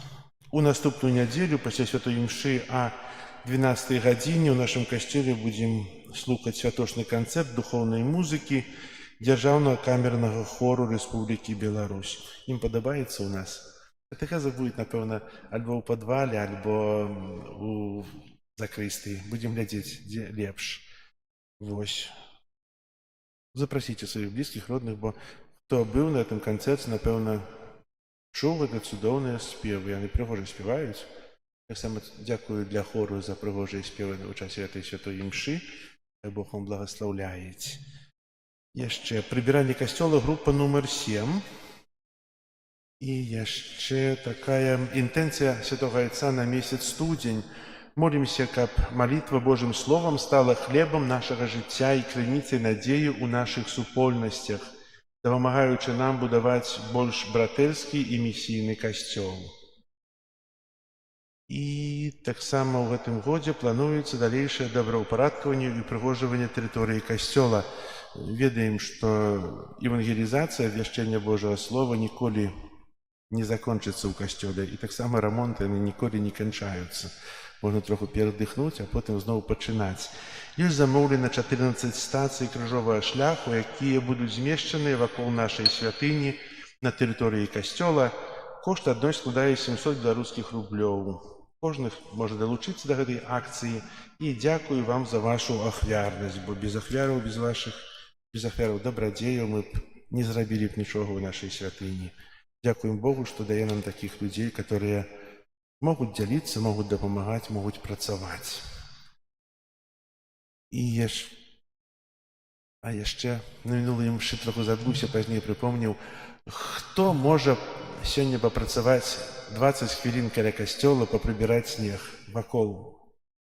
У наступную нядзелю пасля святой імшы о 12 гадзіне ў нашым касцёле будзем слухаць святочны канцэрт духоўнай музыкі дзяржаўнага камернага хору Рэспублікі Беларусь. Ім падабаецца ў нас. Катэхеза будет, напэўна, альбо ў падвале, альбо у закрыстыі. Будзем глядзець, дзе лепш. Вось. Запрасіце сваіх блізкіх, родных, бо хто быў на гэтым канцэрце, напэўна, чуў гэта цудоўныя спевы. Яны прыгожа спяваюць. Таксама дзякую для хору за прыгожыя спевы ў часе гэтай святой імшы. Хай Бог вам благаслаўляець. Яшчэ прыбіранне касцёла, група нумар 7. І яшчэ такая інтэнцыя святога Айца на месяц студзень. Молімся, каб малітва Божым словам стала хлебам нашага жыцця і крыніцай надзеі ў нашых супольнасцях, дапамагаючы нам будаваць больш братэрскі і місійны касцёл. І таксама ў гэтым годзе плануецца далейшае добраўпарадкаванне і упрыгожванне тэрыторыі касцёла. Ведаем, што евангелізацыя, абвяшчэнне Божага слова ніколі не закончыцца ў касцёле, і таксама рамонты ніколі не канчаюцца. Можна троху перадыхнуць, а потым зноў пачынаць. Ёсць замоўлена 14 стацый крыжовага шляху, якія будуць змешчаныя вакол нашай святыні на тэрыторыі касцёла. Кошт адной складае 700 беларускіх рублёў. Кожны можа далучыцца да гэтай акцыі, і дзякую вам за вашу ахвярнасць, бо без ахвяраў, без ахвяраў дабрадзеяў мы б не зрабілі б нічога ў нашай святыні. Дзякуем Богу, што дае нам такіх людзей, которые могуць дзяліцца, могуць дапамагаць, могуць працаваць. І яшчэ на мінулай імшы троху забыўся, пазней прыпомніў, хто можа сёння папрацаваць 20 хвілін каля касцёла, папрыбіраць снег вакол.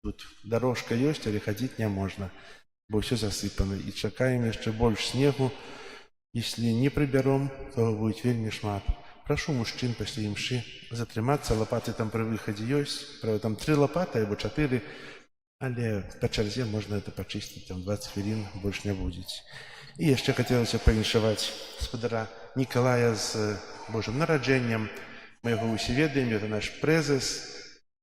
Тут дарожка ёсць, але хадзіць не можна, бо ўсё засыпана. І чакаем яшчэ больш снегу. Если не прыбяром, то будет вельмі шмат. Прашу мужчын пасля імшы затрымацца, лапаты там пры выхадзе ёсць, правда, там 3 лапаты або 4, але па чарзе можна это пачысціць, там 20 хвілін больш не будзець. І яшчэ хацелася павіншаваць гаспадара Нікалая з Божым нараджэннем. Мы яго ўсе ведаем, это наш прэзес.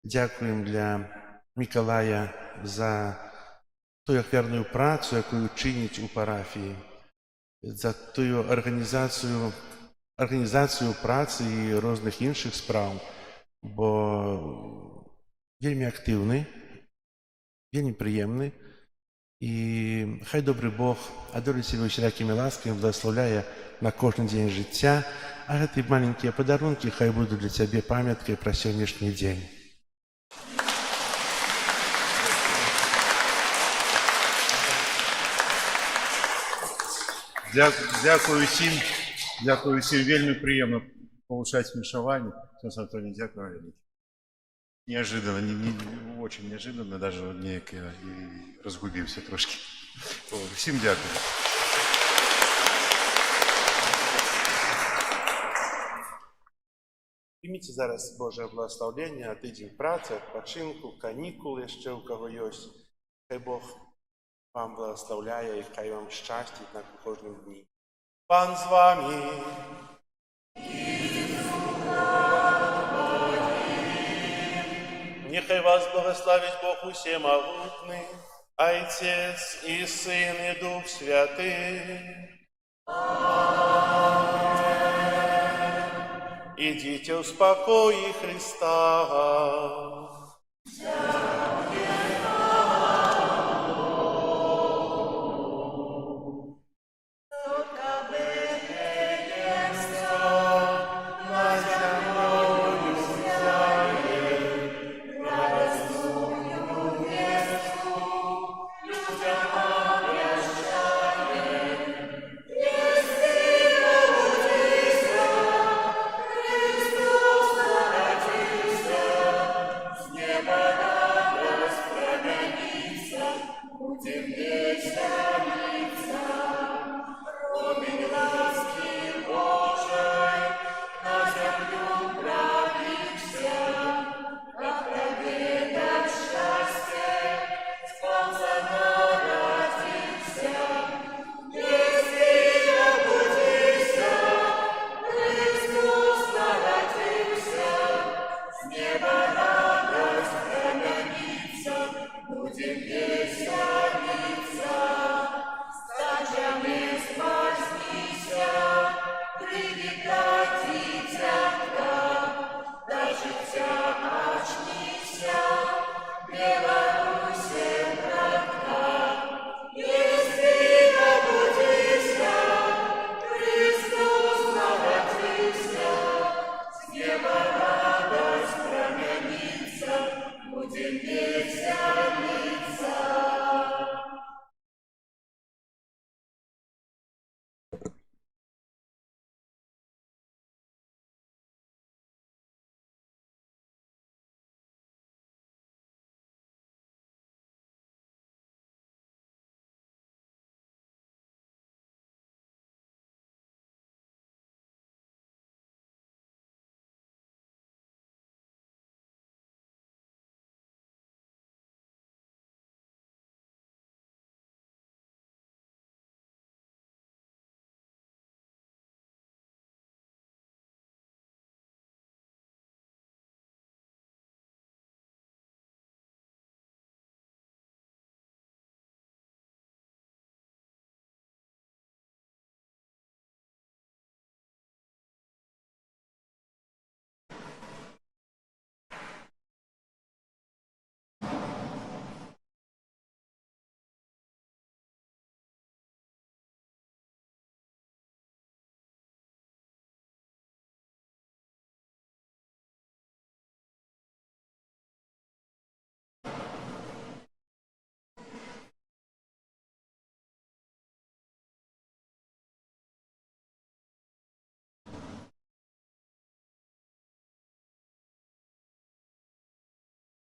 Дзякуем для Мікалая за тую ахвярную працу, якую чыніць у парафіі, за тую арганізацыю працы і розных іншых спраў, бо вельмі актыўны, вельмі прыемны, і хай добры Бог адоліць сябе усялякімі ласкамі, благаслаўляе на кожны дзень жыцця, а гэтыя маленькія падарункі хай будуць для цябе памяткай пра сённяшні дзень. Дякую всім. Вельми приємно получать вмішування. Ксенз Антоній, дякую велике. Неожиданно, очень неожиданно, даже ніяк я і розгубився трошки. Всім дякую. Прийміть зараз Боже благословення, тиждень праці, відпочинку, канікули ще у кого є. Хай Бог вам благословляє і хай вам щастить на кожному дні. Пан з вами. Нехай вас благословить Бог усемогутний, Отець і Син і Дух Святий. Ідіть у спокої Христа.